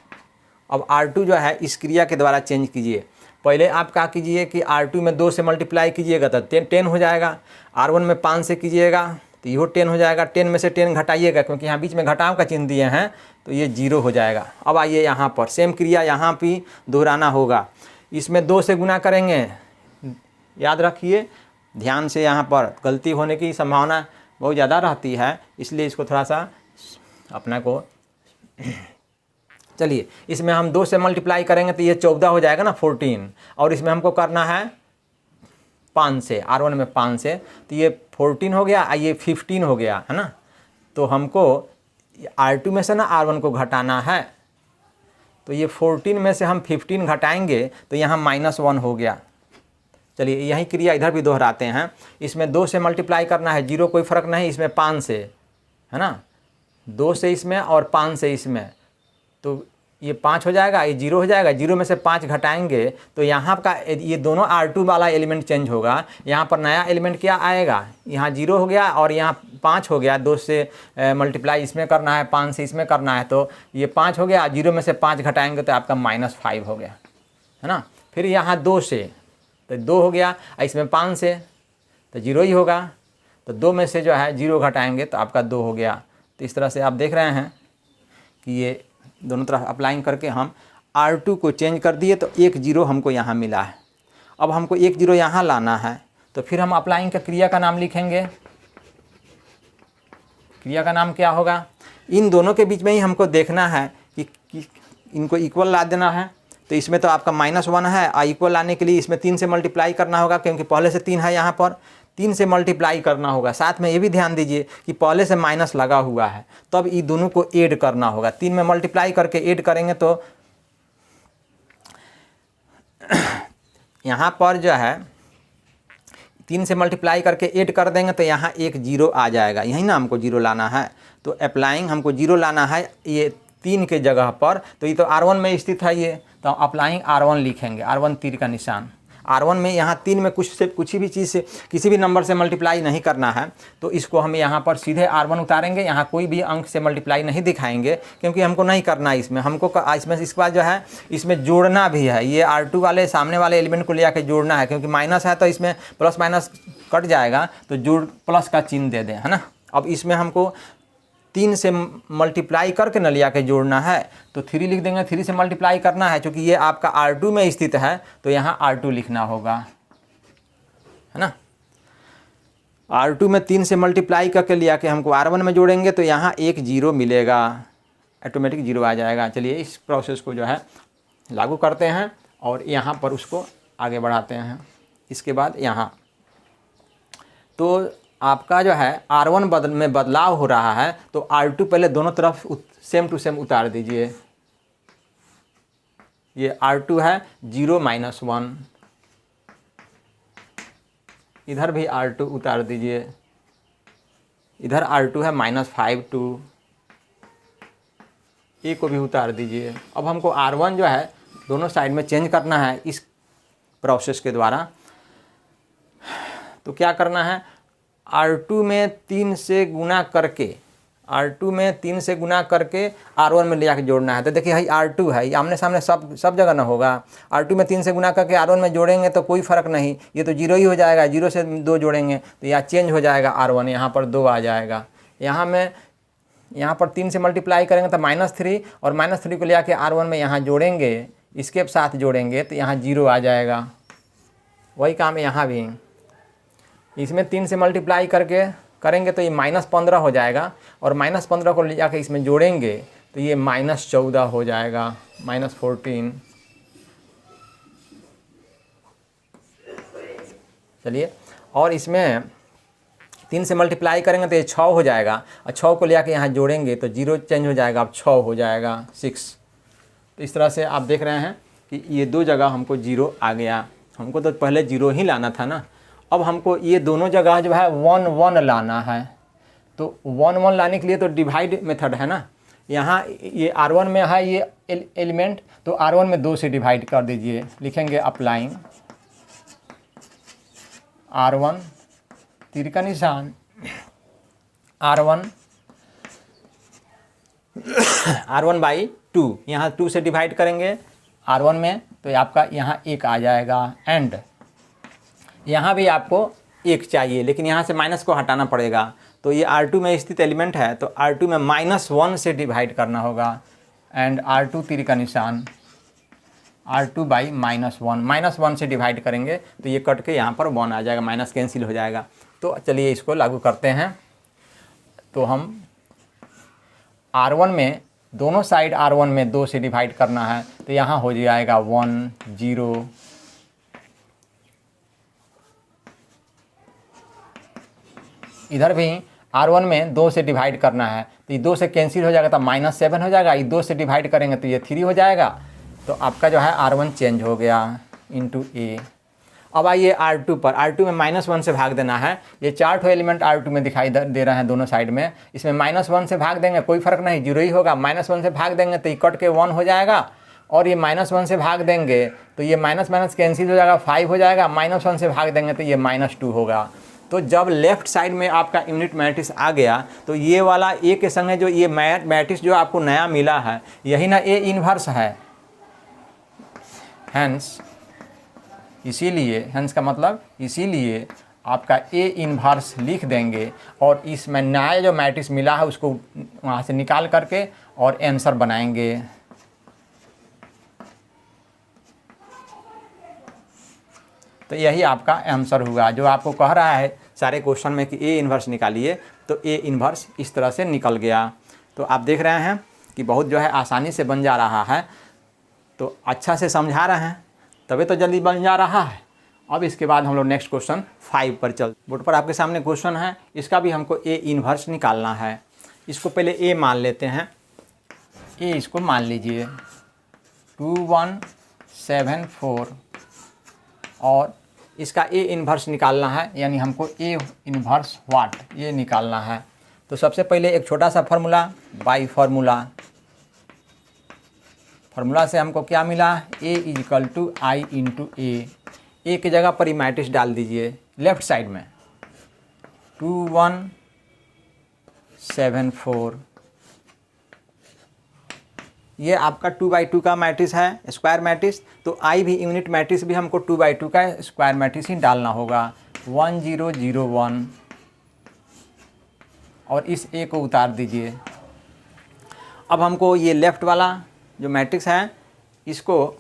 अब R2 जो है इस क्रिया के द्वारा चेंज कीजिए। पहले आप क्या कीजिए कि R2 में 2 से मल्टीप्लाई कीजिएगा तो 10 हो जाएगा। R1 में 5 से कीजिएगा तो ये 10 हो जाएगा। 10 में से 10 घटाइएगा, क्योंकि यहाँ बीच में घटाव का चिन्ह दिए हैं तो ये 0 हो जाएगा। अब आइए यहाँ पर सेम क्रिया यहाँ भी दोहराना होगा। इसमें 2 से गुना करेंगे, याद रखिए ध्यान से, यहाँ पर गलती होने की संभावना बहुत ज़्यादा रहती है, इसलिए इसको थोड़ा सा अपना को चलिए इसमें हम 2 से मल्टीप्लाई करेंगे तो ये 14 हो जाएगा ना 14, और इसमें हमको करना है 5 से, R1 में 5 से, तो ये 14 हो गया, ये 15 हो गया है ना। तो हमको R2 में से ना R1 को घटाना है, तो ये 14 में से हम 15 घटाएंगे तो यहाँ -1 हो गया। चलिए यही क्रिया इधर भी दोहराते हैं। इसमें 2 से मल्टीप्लाई करना है, 0 कोई फ़र्क नहीं, इसमें 5 से है ना, 2 से इसमें और 5 से इसमें, तो ये 5 हो जाएगा, ये 0 हो जाएगा। 0 में से 5 घटाएंगे तो यहाँ का ये दोनों R2 वाला एलिमेंट चेंज होगा। यहाँ पर नया एलिमेंट क्या आएगा, यहाँ 0 हो गया और यहाँ 5 हो गया। 2 से मल्टीप्लाई इसमें करना है, 5 से इसमें करना है, तो ये 5 हो गया। 0 में से 5 घटाएंगे तो आपका -5 हो गया है ना। फिर यहाँ 2 से तो 2 हो गया, इसमें 5 से तो 0 ही होगा। तो 2 में से जो है 0 घटाएंगे तो आपका 2 हो गया। तो इस तरह से आप देख रहे हैं कि ये दोनों तरफ अप्लाइंग करके हम R2 को चेंज कर दिए तो 1 0 हमको यहाँ मिला है। अब हमको 1 0 यहाँ लाना है, तो फिर हम अप्लाइंग का क्रिया का नाम लिखेंगे। क्रिया का नाम क्या होगा, इन दोनों के बीच में ही हमको देखना है कि इनको इक्वल ला देना है। तो इसमें तो आपका -1 है, इक्वल लाने के लिए इसमें 3 से मल्टीप्लाई करना होगा, क्योंकि पहले से 3 है, यहाँ पर 3 से मल्टीप्लाई करना होगा। साथ में ये भी ध्यान दीजिए कि पहले से माइनस लगा हुआ है, तब ये दोनों को ऐड करना होगा। 3 में मल्टीप्लाई करके ऐड करेंगे तो यहाँ पर जो है 3 से मल्टीप्लाई करके ऐड कर देंगे तो यहाँ एक जीरो आ जाएगा, यही ना हमको जीरो लाना है। तो अप्लाइंग हमको जीरो लाना है ये 3 के जगह पर, तो ये तो R1 में स्थित है ये, तो अप्लाइंग R1 लिखेंगे, R1 तीर का निशान। R1 में यहाँ 3 में कुछ भी चीज़ से किसी भी नंबर से मल्टीप्लाई नहीं करना है, तो इसको हम यहाँ पर सीधे R1 उतारेंगे, यहाँ कोई भी अंक से मल्टीप्लाई नहीं दिखाएंगे क्योंकि हमको नहीं करना है इसमें। हमको इसमें इसके बाद जो है इसमें जोड़ना भी है, ये R2 वाले सामने वाले एलिमेंट को ले आके जोड़ना है, क्योंकि माइनस है तो इसमें प्लस माइनस कट जाएगा, तो जोड़ प्लस का चिन्ह दे दें, है ना। अब इसमें हमको 3 से मल्टीप्लाई करके न लिया के जोड़ना है, तो 3 लिख देंगे, 3 से मल्टीप्लाई करना है, क्योंकि ये आपका R2 में स्थित है तो यहाँ R2 लिखना होगा, है ना। R2 में 3 से मल्टीप्लाई करके लिया के हमको R1 में जोड़ेंगे तो यहाँ एक जीरो मिलेगा, ऑटोमेटिक जीरो आ जाएगा। चलिए इस प्रोसेस को जो है लागू करते हैं और यहाँ पर उसको आगे बढ़ाते हैं। इसके बाद यहाँ तो आपका जो है R1 में बदलाव हो रहा है, तो R2 पहले दोनों तरफ सेम टू सेम उतार दीजिए। ये R2 है 0 - 1, इधर भी R2 उतार दीजिए, इधर R2 है -5 2, ए को भी उतार दीजिए। अब हमको R1 जो है दोनों साइड में चेंज करना है इस प्रोसेस के द्वारा। तो क्या करना है, R2 में 3 से गुना करके, R2 में 3 से गुना करके R1 में ले जाके जोड़ना है। तो देखिए भाई R2 है, ये आमने सामने सब जगह ना होगा। R2 में 3 से गुना करके R1 में जोड़ेंगे तो कोई फ़र्क नहीं, ये तो जीरो ही हो जाएगा। जीरो से 2 जोड़ेंगे तो यहाँ चेंज हो जाएगा R1, यहाँ पर 2 आ जाएगा। यहाँ पर 3 से मल्टीप्लाई करेंगे तो -3, और -3 को ले आके R1 में यहाँ जोड़ेंगे, इसके साथ जोड़ेंगे तो यहाँ जीरो आ जाएगा। वही काम यहाँ भी, इसमें 3 से मल्टीप्लाई करके करेंगे तो ये -15 हो जाएगा, और -15 को ले जाके इसमें जोड़ेंगे तो ये -14 हो जाएगा, -14। चलिए, और इसमें 3 से मल्टीप्लाई करेंगे तो ये 6 हो जाएगा, और 6 को ले आके यहाँ जोड़ेंगे तो जीरो चेंज हो जाएगा, अब 6 हो जाएगा 6। तो इस तरह से आप देख रहे हैं कि ये 2 जगह हमको जीरो आ गया। हमको तो पहले जीरो ही लाना था ना। अब हमको ये दोनों जगह जो है 1 1 लाना है, तो 1 1 लाने के लिए तो डिवाइड मेथड है ना। यहाँ ये R1 में है ये एलिमेंट, तो R1 में 2 से डिवाइड कर दीजिए। लिखेंगे अप्लाइंग R1 तीर का निशान, R1 बाई 2, यहाँ 2 से डिवाइड करेंगे R1 में तो आपका यहाँ 1 आ जाएगा। एंड यहाँ भी आपको 1 चाहिए, लेकिन यहाँ से माइनस को हटाना पड़ेगा। तो ये R2 में स्थित एलिमेंट है, तो R2 में -1 से डिवाइड करना होगा। एंड R2 तीर का निशान, R2 बाई -1 से डिवाइड करेंगे तो ये कट के यहाँ पर 1 आ जाएगा, माइनस कैंसिल हो जाएगा। तो चलिए इसको लागू करते हैं। तो हम R1 में दोनों साइड R1 में 2 से डिवाइड करना है, तो यहाँ हो जाएगा 1 0। इधर भी R1 में 2 से डिवाइड करना है, तो ये 2 से कैंसिल हो जाएगा तो -7 हो जाएगा। ये 2 से डिवाइड करेंगे तो ये 3 हो जाएगा। तो आपका जो है R1 चेंज हो गया इंटू ए। अब आइए R2 पर, R2 में -1 से भाग देना है। ये 4 ठो एलिमेंट R2 में दिखाई दे रहे हैं दोनों साइड में। इसमें -1 से भाग देंगे कोई फ़र्क नहीं, जीरो ही होगा। -1 से भाग देंगे तो ये कट के 1 हो जाएगा, और ये -1 से भाग देंगे तो ये माइनस कैंसिल हो जाएगा, 5 हो जाएगा। -1 से भाग देंगे तो ये -2 होगा। तो जब लेफ्ट साइड में आपका यूनिट मैट्रिक्स आ गया तो ये वाला ए के संगे जो ये मैट्रिक्स जो आपको नया मिला है यही ना ए इन्वर्स है। हैंस इसीलिए, हैंस का मतलब इसीलिए आपका ए इन्वर्स लिख देंगे, और इसमें नया जो मैट्रिक्स मिला है उसको वहाँ से निकाल करके और आंसर बनाएंगे। तो यही आपका आंसर हुआ। जो आपको कह रहा है सारे क्वेश्चन में कि ए इन्वर्स निकालिए, तो ए इन्वर्स इस तरह से निकल गया। तो आप देख रहे हैं कि बहुत जो है आसानी से बन जा रहा है। तो अच्छा से समझा रहे हैं तभी तो जल्दी बन जा रहा है। अब इसके बाद हम लोग नेक्स्ट क्वेश्चन 5 पर चल। बोर्ड पर आपके सामने क्वेश्चन है, इसका भी हमको ए इन्वर्स निकालना है। इसको पहले ए मान लेते हैं। ए इसको मान लीजिए 2174 और इसका ए इन्वर्स निकालना है, यानी हमको ए इन्वर्स वाट ये निकालना है। तो सबसे पहले एक छोटा सा फार्मूला बाई फार्मूला से हमको क्या मिला, ए इजिकल टू आई इंटू ए की जगह पर ही मैट्रिक्स डाल दीजिए लेफ्ट साइड में 2174। ये आपका 2/2 का मैट्रिक्स है, स्क्वायर मैट्रिक्स। तो आई भी यूनिट मैट्रिक्स भी हमको 2/2 का स्क्वायर मैट्रिक्स ही डालना होगा 1001 और इस ए को उतार दीजिए। अब हमको ये लेफ़्ट वाला जो मैट्रिक्स है इसको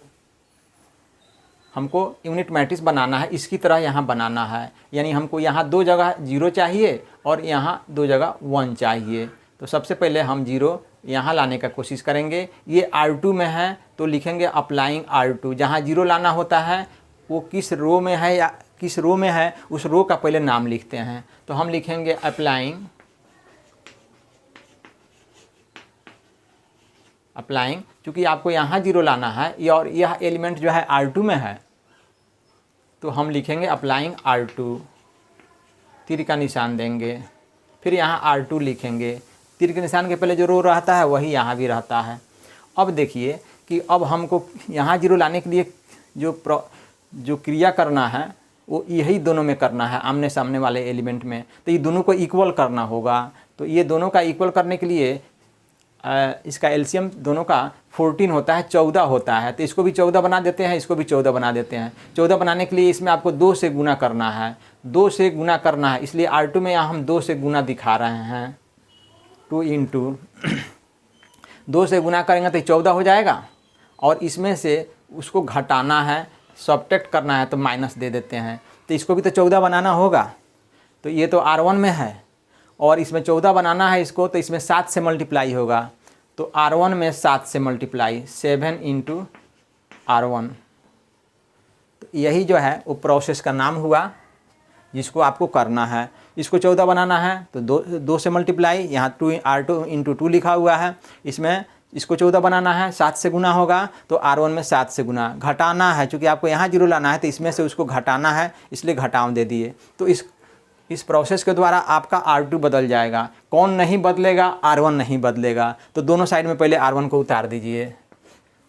हमको यूनिट मैट्रिक्स बनाना है, इसकी तरह यहाँ बनाना है, यानी हमको यहाँ 2 जगह 0 चाहिए और यहाँ 2 जगह 1 चाहिए। तो सबसे पहले हम 0 यहाँ लाने का कोशिश करेंगे। ये R2 में है तो लिखेंगे अप्लाइंग R2। जहाँ 0 लाना होता है वो किस रो में है या किस रो में है उस रो का पहले नाम लिखते हैं। तो हम लिखेंगे अप्लाइंग चूँकि आपको यहाँ 0 लाना है और यह एलिमेंट जो है R2 में है तो हम लिखेंगे अप्लाइंग R2, तीर का निशान देंगे, फिर यहाँ R2 लिखेंगे। तीर के निशान के पहले जो रो रहता है वही यहाँ भी रहता है। अब देखिए कि अब हमको यहाँ 0 लाने के लिए जो क्रिया करना है वो यही दोनों में करना है, आमने सामने वाले एलिमेंट में। तो ये दोनों को इक्वल करना होगा। तो ये दोनों का इक्वल करने के लिए इसका एलसीएम दोनों का 14 होता है, 14 होता है। तो इसको भी 14 बना देते हैं, इसको भी 14 बना देते हैं। 14 बनाने के लिए इसमें आपको 2 से गुना करना है, 2 से गुना करना है, इसलिए R2 में यहाँ हम 2 से गुना दिखा रहे हैं। 2 इंटू 2 से गुना करेंगे तो 14 हो जाएगा और इसमें से उसको घटाना है, सब्ट्रैक्ट करना है तो माइनस दे देते हैं। तो इसको भी तो 14 बनाना होगा। तो ये तो R1 में है और इसमें 14 बनाना है इसको, तो इसमें 7 से मल्टीप्लाई होगा। तो R1 में 7 से मल्टीप्लाई 7 इंटू R1। तो यही जो है वो प्रोसेस का नाम हुआ जिसको आपको करना है। इसको 14 बनाना है तो 2 से मल्टीप्लाई, यहाँ 2 R2 इंटू 2 लिखा हुआ है, इसमें इसको 14 बनाना है, 7 से गुना होगा तो R1 में 7 से गुना। घटाना है, चूँकि आपको यहाँ 0 लाना है तो इसमें से उसको घटाना है, इसलिए घटाव दे दिए। तो इस प्रोसेस के द्वारा आपका R2 बदल जाएगा। कौन नहीं बदलेगा? R1 नहीं बदलेगा। तो दोनों साइड में पहले R1 को उतार दीजिए,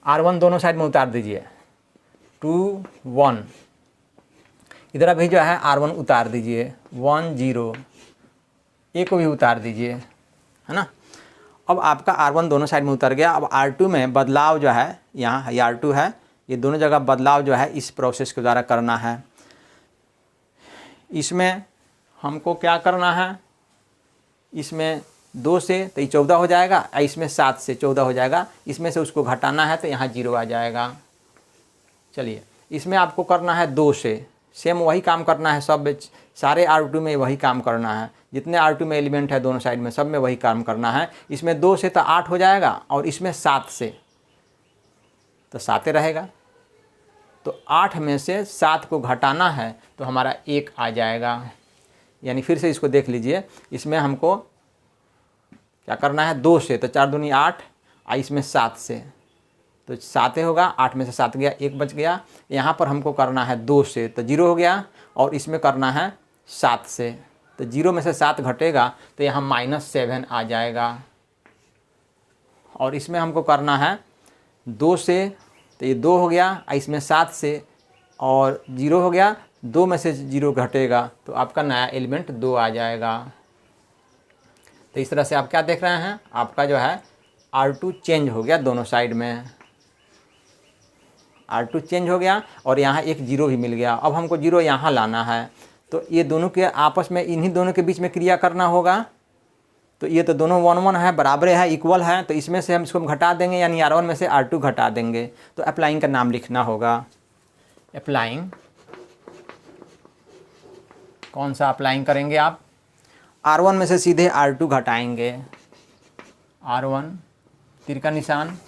R1 दोनों साइड में उतार दीजिए 2 1। इधर अभी जो है R1 उतार दीजिए 1 0, ए को भी उतार दीजिए, है ना। अब आपका R1 दोनों साइड में उतर गया। अब R2 में बदलाव जो है, यहाँ R2 है, ये दोनों जगह बदलाव जो है इस प्रोसेस के द्वारा करना है। इसमें हमको क्या करना है, इसमें 2 से तो ये 14 हो जाएगा, इसमें 7 से 14 हो जाएगा, इसमें से उसको घटाना है तो यहाँ 0 आ जाएगा। चलिए इसमें आपको करना है 2 से, सेम वही काम करना है, सब सारे R2 में वही काम करना है, जितने R2 में एलिमेंट है दोनों साइड में सब में वही काम करना है। इसमें 2 से तो 8 हो जाएगा और इसमें 7 से तो 7 रहेगा। तो 8 में से 7 को घटाना है तो हमारा 1 आ जाएगा। यानी फिर से इसको देख लीजिए, इसमें हमको क्या करना है 2 से तो 4 दूनी 8, इसमें 7 से तो 7 होगा, 8 में से 7 गया, 1 बच गया। यहाँ पर हमको करना है 2 से तो 0 हो गया और इसमें करना है 7 से तो 0 में से 7 घटेगा तो यहाँ -7 आ जाएगा। और इसमें हमको करना है 2 से तो ये 2 हो गया, इसमें 7 से और 0 हो गया, 2 में से 0 घटेगा तो आपका नया एलिमेंट 2 आ जाएगा। तो इस तरह से आप क्या देख रहे हैं, आपका जो है R2 चेंज हो गया, दोनों साइड में R2 चेंज हो गया और यहाँ एक 0 भी मिल गया। अब हमको 0 यहाँ लाना है तो ये दोनों के आपस में, इन्हीं दोनों के बीच में क्रिया करना होगा। तो ये तो दोनों 1 1 है, बराबर है, इक्वल है। तो इसमें से हम इसको घटा देंगे, यानी R1 में से R2 घटा देंगे। तो अप्लाइंग का नाम लिखना होगा। अप्लाइंग, कौन सा अप्लाइंग करेंगे आप? R1 में से सीधे R2 घटाएंगे, R1 तीर का निशान,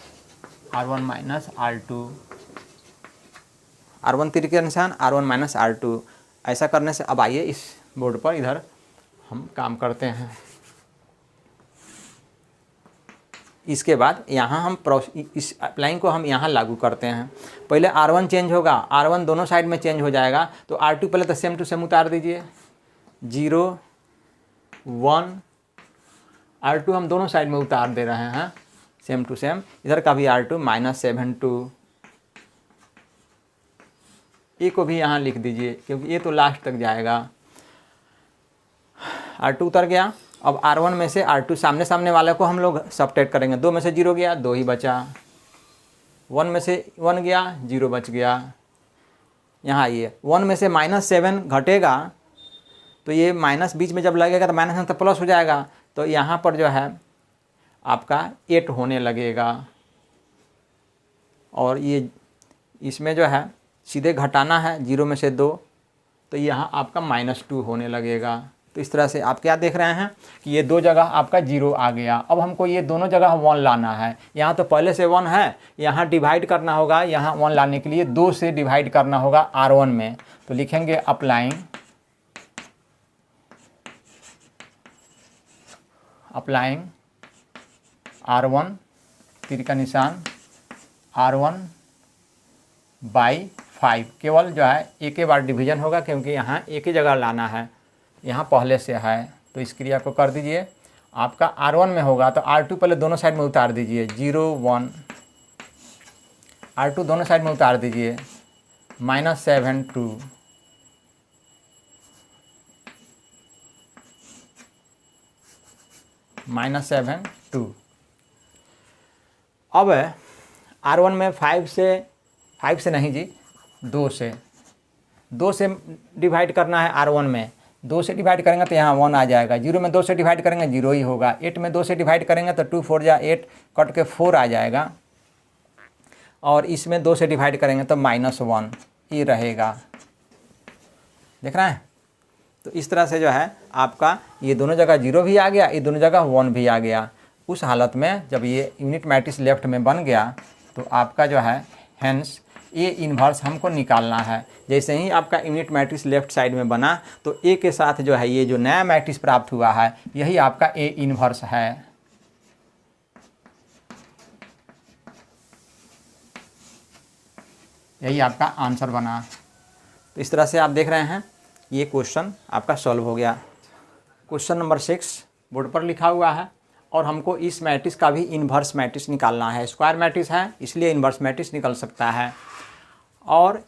R1 माइनस R2, R1 तीर का निशान, R1 माइनस R2। ऐसा करने से अब आइए इस बोर्ड पर इधर हम काम करते हैं। इसके बाद यहाँ हम इस अप्लाइंग को हम यहाँ लागू करते हैं। पहले R1 चेंज होगा, R1 दोनों साइड में चेंज हो जाएगा, तो R2 पहले तो सेम टू सेम उतार दीजिए, 0 1, R2 हम दोनों साइड में उतार दे रहे हैं सेम टू सेम। इधर का भी R2 -7 2, ए को भी यहाँ लिख दीजिए क्योंकि ये तो लास्ट तक जाएगा। R2 उतर गया। अब R1 में से R2 सामने सामने वाले को हम लोग सबट्रैक्ट करेंगे। 2 में से 0 गया, 2 ही बचा। 1 में से 1 गया, 0 बच गया। यहाँ आइए, 1 में से -7 घटेगा तो ये माइनस बीच में जब लगेगा तो माइनस तो प्लस हो जाएगा, तो यहाँ पर जो है आपका 8 होने लगेगा। और ये इसमें जो है सीधे घटाना है 0 में से 2, तो यहाँ आपका -2 होने लगेगा। तो इस तरह से आप क्या देख रहे हैं कि ये 2 जगह आपका 0 आ गया। अब हमको ये दोनों जगह 1 लाना है। यहाँ तो पहले से 1 है, यहाँ डिवाइड करना होगा। यहाँ 1 लाने के लिए 2 से डिवाइड करना होगा R1 में। तो लिखेंगे अप्लाइंग R1, तीर का निशान R1 बाई 5। केवल जो है एक ही बार डिवीजन होगा क्योंकि यहाँ एक ही जगह लाना है, यहाँ पहले से है। तो इस क्रिया को कर दीजिए। आपका R1 में होगा तो R2 पहले दोनों साइड में उतार दीजिए, 0 1, R2 दोनों साइड में उतार दीजिए, -7 2, -7 2। अब R1 में 5 से नहीं जी, 2 से डिवाइड करना है। R1 में 2 से डिवाइड करेंगे तो यहाँ 1 आ जाएगा। 0 में 2 से डिवाइड करेंगे 0 ही होगा। 8 में 2 से डिवाइड करेंगे तो 2 4 जा 8, कट के 4 आ जाएगा। और इसमें 2 से डिवाइड करेंगे तो -1 ये रहेगा। देख रहे हैं? तो इस तरह से जो है आपका ये दोनों जगह 0 भी आ गया, ये दोनों जगह 1 भी आ गया। उस हालत में जब ये यूनिट मैट्रिक्स लेफ्ट में बन गया तो आपका जो है हेंस ए इन्वर्स हमको निकालना है। जैसे ही आपका यूनिट मैट्रिक्स लेफ्ट साइड में बना तो ए के साथ जो है ये जो नया मैट्रिक्स प्राप्त हुआ है यही आपका ए इन्वर्स है। यही आपका आंसर बना। तो इस तरह से आप देख रहे हैं ये क्वेश्चन आपका सॉल्व हो गया। क्वेश्चन नंबर 6 बोर्ड पर लिखा हुआ है और हमको इस मैट्रिक्स का भी इन्वर्स मैट्रिक्स निकालना है। स्क्वायर मैट्रिक्स है इसलिए इन्वर्स मैट्रिक्स निकल सकता है। और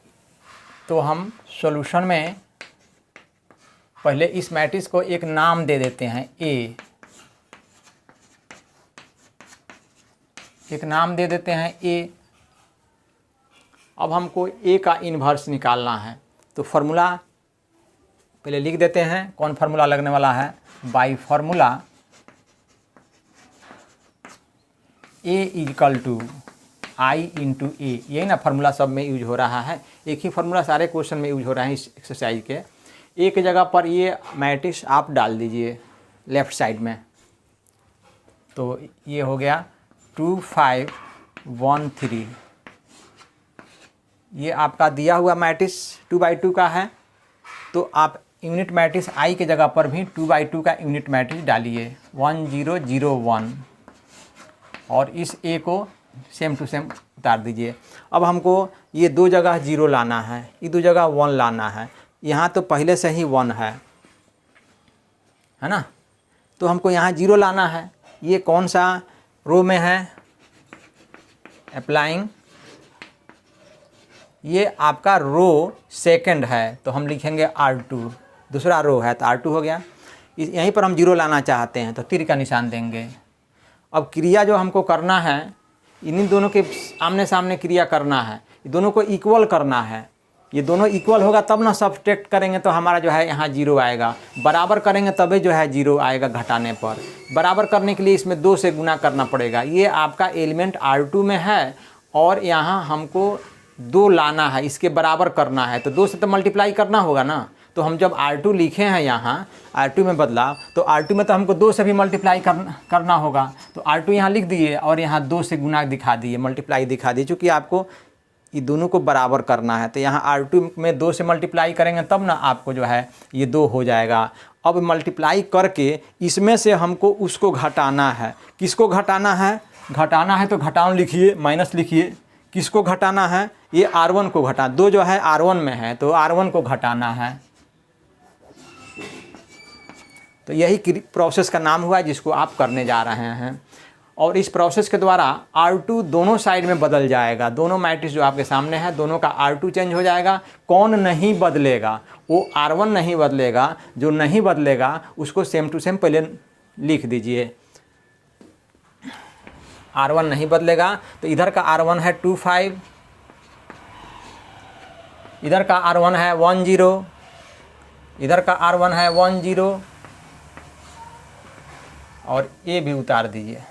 तो हम सॉल्यूशन में पहले इस मैट्रिक्स को एक नाम दे देते हैं, ए। एक नाम दे देते हैं ए। अब हमको ए का इन्वर्स निकालना है तो फार्मूला पहले लिख देते हैं। कौन फार्मूला लगने वाला है? बाई formula A equal to I into A. यही ना फार्मूला सब में यूज हो रहा है। एक ही फार्मूला सारे क्वेश्चन में यूज हो रहा है इस एक्सरसाइज के। एक जगह पर ये मैट्रिक्स आप डाल दीजिए लेफ़्ट साइड में। तो ये हो गया 2 5 1 3। ये आपका दिया हुआ मैट्रिक्स 2/2 का है। तो आप यूनिट मैट्रिक्स आई के जगह पर भी 2/2 का यूनिट मैट्रिक्स डालिए, 1 0 0 1। और इस ए को सेम टू सेम उतार दीजिए। अब हमको ये 2 जगह 0 लाना है, ये 2 जगह 1 लाना है। यहाँ तो पहले से ही 1 है ना? तो हमको यहाँ 0 लाना है। ये कौन सा रो में है? अप्लाइंग, ये आपका रो सेकंड है तो हम लिखेंगे R2। दूसरा रो है तो R2 हो गया। यहीं पर हम 0 लाना चाहते हैं तो तीर का निशान देंगे। अब क्रिया जो हमको करना है इन्हीं दोनों के आमने सामने क्रिया करना है, दोनों को इक्वल करना है। ये दोनों इक्वल होगा तब ना सब्ट्रैक्ट करेंगे तो हमारा जो है यहाँ 0 आएगा। बराबर करेंगे तभी जो है 0 आएगा घटाने पर। बराबर करने के लिए इसमें 2 से गुना करना पड़ेगा। ये आपका एलिमेंट R2 में है और यहाँ हमको 2 लाना है, इसके बराबर करना है तो 2 से तो मल्टीप्लाई करना होगा ना। तो हम जब R2 लिखे हैं यहाँ R2 में बदलाव, तो R2 में तो हमको 2 से भी मल्टीप्लाई करना होगा। तो R2 यहाँ लिख दिए और यहाँ 2 से गुना दिखा दिए, मल्टीप्लाई दिखा दिए। चूँकि आपको ये दोनों को बराबर करना है तो यहाँ R2 में 2 से मल्टीप्लाई करेंगे तब ना आपको जो है ये 2 हो जाएगा। अब मल्टीप्लाई करके इसमें से हमको उसको घटाना है। किसको घटाना है? घटाना है तो घटाओ लिखिए, माइनस लिखिए। किसको घटाना है? ये R1 को घटा, 2 जो है R1 में है तो R1 को घटाना है। तो यही प्रोसेस का नाम हुआ जिसको आप करने जा रहे हैं। और इस प्रोसेस के द्वारा R2 दोनों साइड में बदल जाएगा। दोनों मैट्रिक्स जो आपके सामने है दोनों का R2 चेंज हो जाएगा। कौन नहीं बदलेगा? वो R1 नहीं बदलेगा। जो नहीं बदलेगा उसको सेम टू सेम पहले लिख दीजिए। R1 नहीं बदलेगा तो इधर का R1 है 25, इधर का R1 है 10, इधर का R1 है 10 और ये भी उतार दीजिए।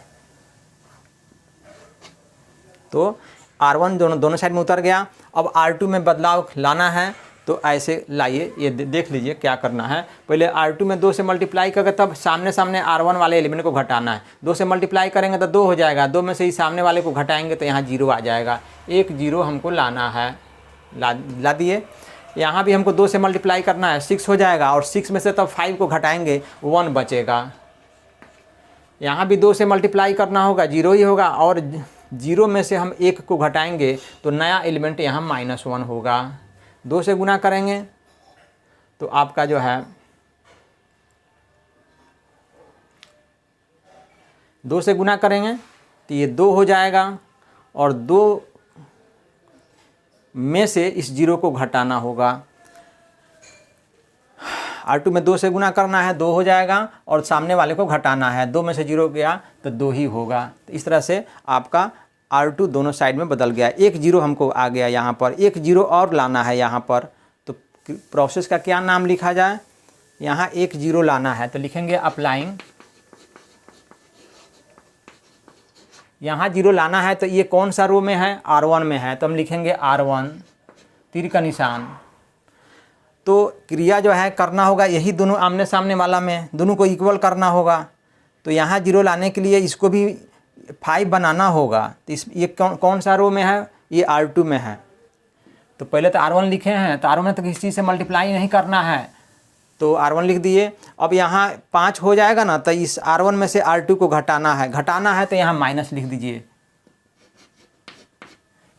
तो R1 दोनों साइड में उतर गया। अब R2 में बदलाव लाना है तो ऐसे लाइए, ये देख लीजिए क्या करना है। पहले R2 में 2 से मल्टीप्लाई करके तब सामने सामने R1 वाले एलिमेंट को घटाना है। 2 से मल्टीप्लाई करेंगे तो 2 हो जाएगा, 2 में से ही सामने वाले को घटाएंगे तो यहाँ 0 आ जाएगा। एक 0 हमको लाना है, ला दिए। यहाँ भी हमको 2 से मल्टीप्लाई करना है, 6 हो जाएगा और 6 में से तब 5 को घटाएंगे 1 बचेगा। यहाँ भी 2 से मल्टीप्लाई करना होगा, 0 ही होगा और 0 में से हम 1 को घटाएंगे तो नया एलिमेंट यहाँ -1 होगा। 2 से गुना करेंगे तो आपका जो है 2 से गुना करेंगे तो ये 2 हो जाएगा और 2 में से इस 0 को घटाना होगा। R2 में 2 से गुना करना है, 2 हो जाएगा और सामने वाले को घटाना है, 2 में से 0 गया तो 2 ही होगा। तो इस तरह से आपका R2 दोनों साइड में बदल गया। एक 0 हमको आ गया यहाँ पर, एक 0 और लाना है यहाँ पर। तो प्रोसेस का क्या नाम लिखा जाए? यहाँ एक 0 लाना है तो लिखेंगे अप्लाइंग। यहाँ 0 लाना है तो ये कौन सा रो में है? R1 में है तो हम लिखेंगे R1, तीर का निशान। तो क्रिया जो है करना होगा यही दोनों आमने सामने वाला में, दोनों को इक्वल करना होगा। तो यहाँ 0 लाने के लिए इसको भी 5 बनाना होगा। तो ये कौन सा रो में है? ये R2 में है। तो पहले तो R1 लिखे हैं तो R1 में तो किसी से मल्टीप्लाई नहीं करना है तो R1 लिख दिए। अब यहाँ 5 हो जाएगा ना तो इस R1 में से R2 को घटाना है तो यहाँ माइनस लिख दीजिए,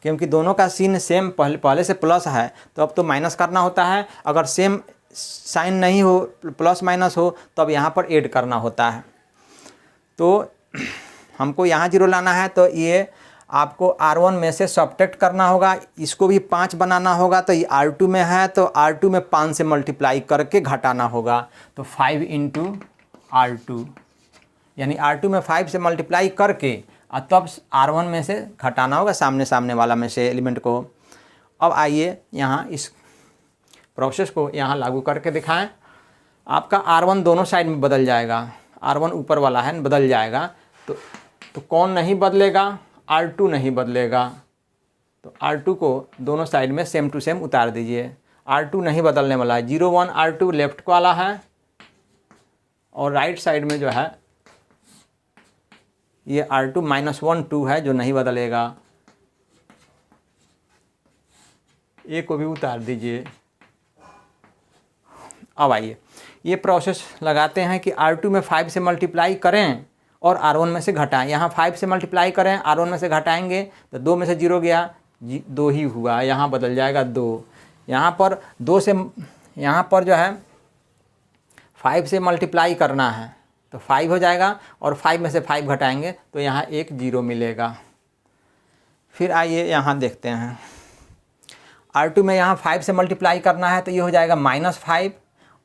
क्योंकि दोनों का सीन सेम पहले से प्लस है तो अब तो माइनस करना होता है। अगर सेम साइन नहीं हो, प्लस माइनस हो, तो अब यहाँ पर ऐड करना होता है। तो हमको यहाँ 0 लाना है तो ये आपको R1 में से सब्ट्रैक्ट करना होगा, इसको भी 5 बनाना होगा। तो ये R2 में है तो R2 में 5 से मल्टीप्लाई करके घटाना होगा। तो 5 × R2 यानी R2 में 5 से मल्टीप्लाई करके और तब R1 में से घटाना होगा, सामने सामने वाला में से एलिमेंट को। अब आइए यहाँ इस प्रोसेस को यहाँ लागू करके दिखाएं। आपका R1 दोनों साइड में बदल जाएगा, R1 ऊपर वाला है बदल जाएगा। तो कौन नहीं बदलेगा? R2 नहीं बदलेगा। तो R2 को दोनों साइड में सेम टू सेम उतार दीजिए। R2 नहीं बदलने वाला है, 0 1 R2 लेफ्ट वाला है और राइट साइड में जो है ये R2 -1 2 है जो नहीं बदलेगा। ए को भी उतार दीजिए। अब आइए ये प्रोसेस लगाते हैं कि R2 में 5 से मल्टीप्लाई करें और R1 में से घटाएं। यहाँ 5 से मल्टीप्लाई करें, R1 में से घटाएंगे तो 2 में से 0 गया, 2 ही हुआ, यहाँ बदल जाएगा 2। यहाँ पर 2 से यहाँ पर जो है 5 से मल्टीप्लाई करना है तो 5 हो जाएगा और 5 में से 5 घटाएंगे तो यहाँ एक 0 मिलेगा। फिर आइए यहाँ देखते हैं R2 में यहाँ 5 से मल्टीप्लाई करना है तो ये हो जाएगा -5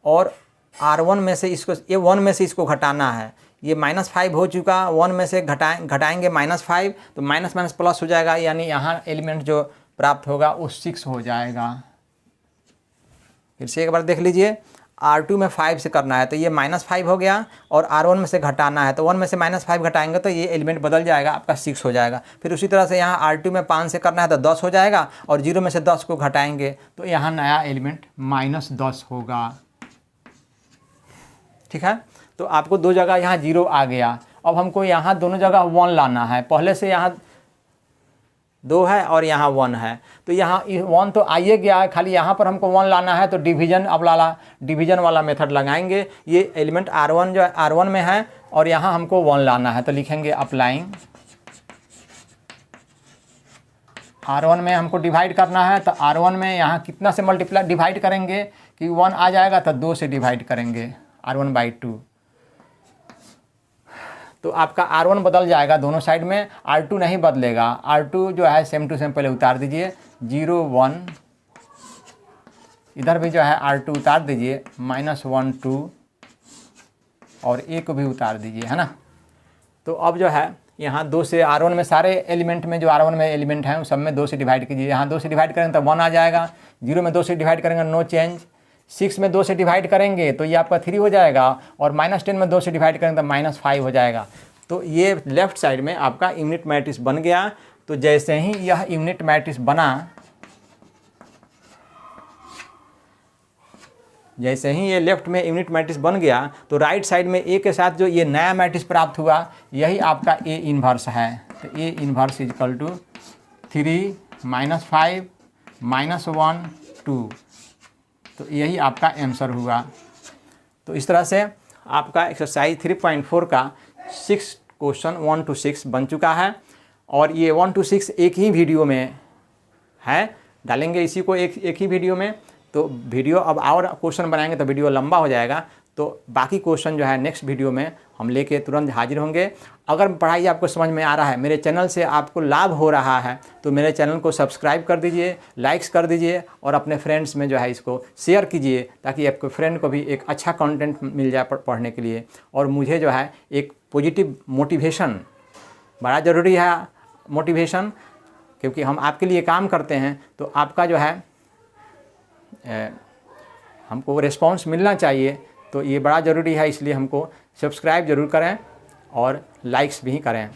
और R1 में से इसको, ये 1 में से इसको घटाना है। ये -5 हो चुका, 1 में से घटाएंगे -5 तो माइनस माइनस प्लस हो जाएगा, यानी यहाँ एलिमेंट जो प्राप्त होगा वो 6 हो जाएगा। फिर से एक बार देख लीजिए, R2 में 5 से करना है तो ये -5 हो गया और R1 में से घटाना है तो 1 में से -5 घटाएंगे तो ये एलिमेंट बदल जाएगा, आपका 6 हो जाएगा। फिर उसी तरह से यहाँ R2 में 5 से करना है तो 10 हो जाएगा और 0 में से 10 को घटाएंगे तो यहाँ नया एलिमेंट -10 होगा। ठीक है, तो आपको 2 जगह यहाँ 0 आ गया। अब हमको यहाँ दोनों जगह 1 लाना है। पहले से यहाँ 2 है और यहाँ 1 है तो यहाँ 1 तो आइए गया है, खाली यहाँ पर हमको 1 लाना है तो डिवीजन वाला मेथड लगाएंगे। ये एलिमेंट R1 जो R1 में है और यहाँ हमको 1 लाना है तो लिखेंगे अप्लाइंग R1 में हमको डिवाइड करना है, तो R1 में यहाँ कितना से मल्टीप्लाई डिवाइड करेंगे कि 1 आ जाएगा, तो 2 से डिवाइड करेंगे R1/2। तो आपका R1 बदल जाएगा दोनों साइड में, R2 नहीं बदलेगा। R2 जो है सेम टू सेम पहले उतार दीजिए, 0 1, इधर भी जो है R2 उतार दीजिए, -1 2, और A को भी उतार दीजिए, है ना। तो अब जो है यहाँ 2 से R1 में सारे एलिमेंट में जो R1 में एलिमेंट हैं उस सब में 2 से डिवाइड कीजिए। यहाँ 2 से डिवाइड करेंगे तो 1 आ जाएगा, 0 में 2 से डिवाइड करेंगे नो चेंज, 6 में 2 से डिवाइड करेंगे तो ये आपका 3 हो जाएगा, और -10 में 2 से डिवाइड करेंगे तो -5 हो जाएगा। तो ये लेफ्ट साइड में आपका यूनिट मैट्रिक्स बन गया। तो जैसे ही यह यूनिट मैट्रिक्स बना, जैसे ही ये लेफ्ट में यूनिट मैट्रिक्स बन गया, तो राइट साइड में ए के साथ जो ये नया मैट्रिक्स प्राप्त हुआ, यही आपका ए इन्वर्स है। तो ए इन्वर्स इजकल टू 3 -5 -1 2। तो यही आपका आंसर हुआ। तो इस तरह से आपका एक्सरसाइज 3.4 का 6 क्वेश्चन 1 to 6 बन चुका है। और ये 1 to 6 एक ही वीडियो में है, डालेंगे इसी को एक ही वीडियो में। तो वीडियो अब और क्वेश्चन बनाएंगे तो वीडियो लंबा हो जाएगा, तो बाकी क्वेश्चन जो है नेक्स्ट वीडियो में हम लेके तुरंत हाजिर होंगे। अगर पढ़ाई आपको समझ में आ रहा है, मेरे चैनल से आपको लाभ हो रहा है, तो मेरे चैनल को सब्सक्राइब कर दीजिए, लाइक्स कर दीजिए, और अपने फ्रेंड्स में जो है इसको शेयर कीजिए, ताकि आपके फ्रेंड को भी एक अच्छा कंटेंट मिल जाए पढ़ने के लिए। और मुझे जो है एक पॉजिटिव मोटिवेशन, बड़ा ज़रूरी है मोटिवेशन, क्योंकि हम आपके लिए काम करते हैं, तो आपका जो है हमको रिस्पांस मिलना चाहिए। तो ये बड़ा ज़रूरी है, इसलिए हमको सब्सक्राइब ज़रूर करें और लाइक्स भी करें।